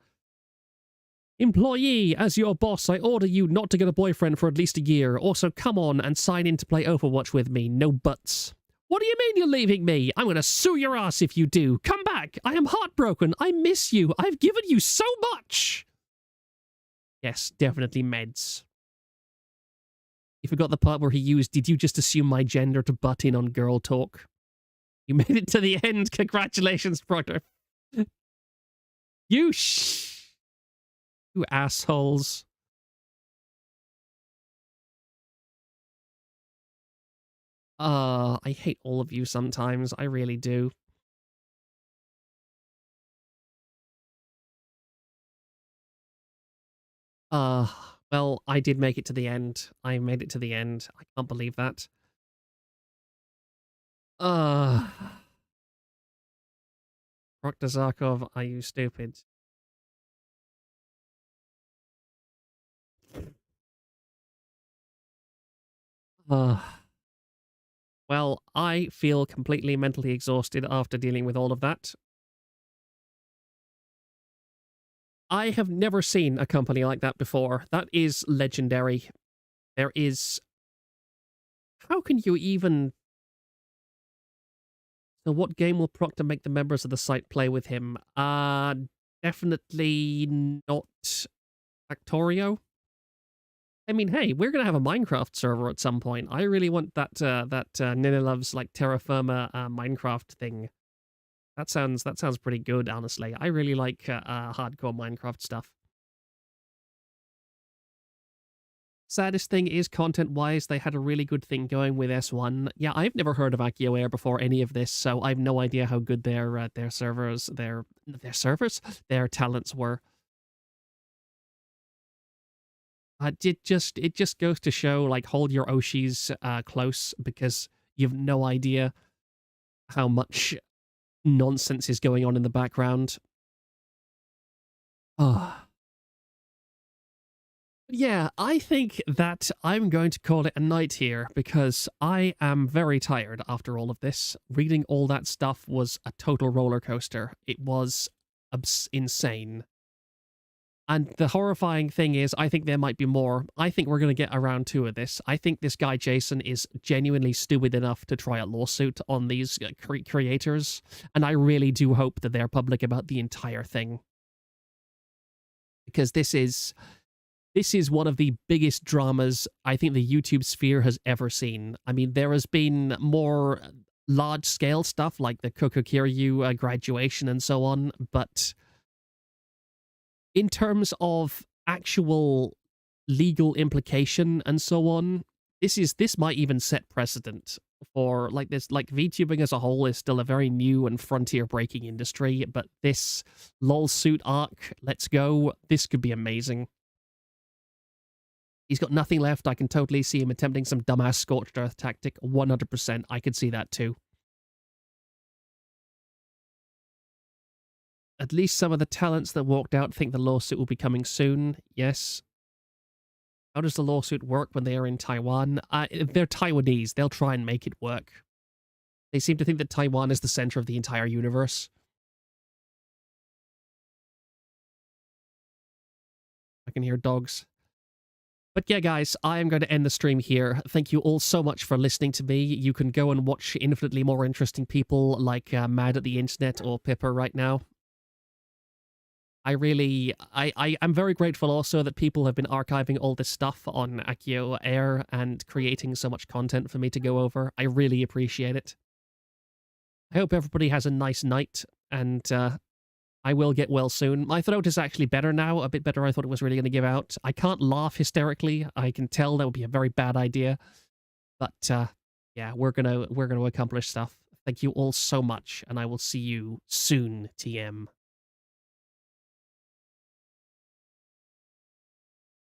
[SPEAKER 1] Employee, as your boss, I order you not to get a boyfriend for at least a year. Also, come on and sign in to play Overwatch with me. No buts. What do you mean you're leaving me? I'm going to sue your ass if you do. Come back. I am heartbroken. I miss you. I've given you so much. Yes, definitely meds. You forgot the part where he used, did you just assume my gender to butt in on girl talk? You made it to the end. Congratulations, brother. You assholes. I hate all of you sometimes. I really do. Well, I did make it to the end. I made it to the end. I can't believe that. Uh, Zarkov, are you stupid? Uh, well, I feel completely mentally exhausted after dealing with all of that. I have never seen a company like that before. That is legendary. There is... How can you even... So what game will Proctor make the members of the site play with him? Definitely not Factorio. I mean, hey, we're gonna have a Minecraft server at some point. I really want that Nina Loves like Terra Firma Minecraft thing. That sounds pretty good, honestly. I really like hardcore Minecraft stuff. Saddest thing is, content-wise, they had a really good thing going with S1. Yeah, I've never heard of AkioAIR before any of this, so I have no idea how good their servers, their talents were. It just goes to show, like, hold your Oshis close, because you've no idea how much nonsense is going on in the background. Oh. Yeah, I think that I'm going to call it a night here because I am very tired after all of this. Reading all that stuff was a total roller coaster. It was insane. And the horrifying thing is, I think there might be more. I think we're going to get a round 2 of this. I think this guy, Jason, is genuinely stupid enough to try a lawsuit on these creators. And I really do hope that they're public about the entire thing. Because this is one of the biggest dramas I think the YouTube sphere has ever seen. I mean, there has been more large-scale stuff like the Kokokiryu graduation and so on, but in terms of actual legal implication and so on, this might even set precedent for like this. Like, VTubing as a whole is still a very new and frontier-breaking industry, but this lawsuit arc, let's go, this could be amazing. He's got nothing left. I can totally see him attempting some dumbass scorched earth tactic. 100%. I could see that too. At least some of the talents that walked out think the lawsuit will be coming soon. Yes. How does the lawsuit work when they are in Taiwan? They're Taiwanese. They'll try and make it work. They seem to think that Taiwan is the center of the entire universe. I can hear dogs. But yeah, guys, I am going to end the stream here. Thank you all so much for listening to me. You can go and watch infinitely more interesting people like Mad at the Internet or Pipper right now. I'm very grateful also that people have been archiving all this stuff on AkioAIR and creating so much content for me to go over. I really appreciate it. I hope everybody has a nice night, and I will get well soon. My throat is actually better now, a bit better than I thought it was really going to give out. I can't laugh hysterically. I can tell that would be a very bad idea. But yeah, we're gonna accomplish stuff. Thank you all so much, and I will see you soon, TM.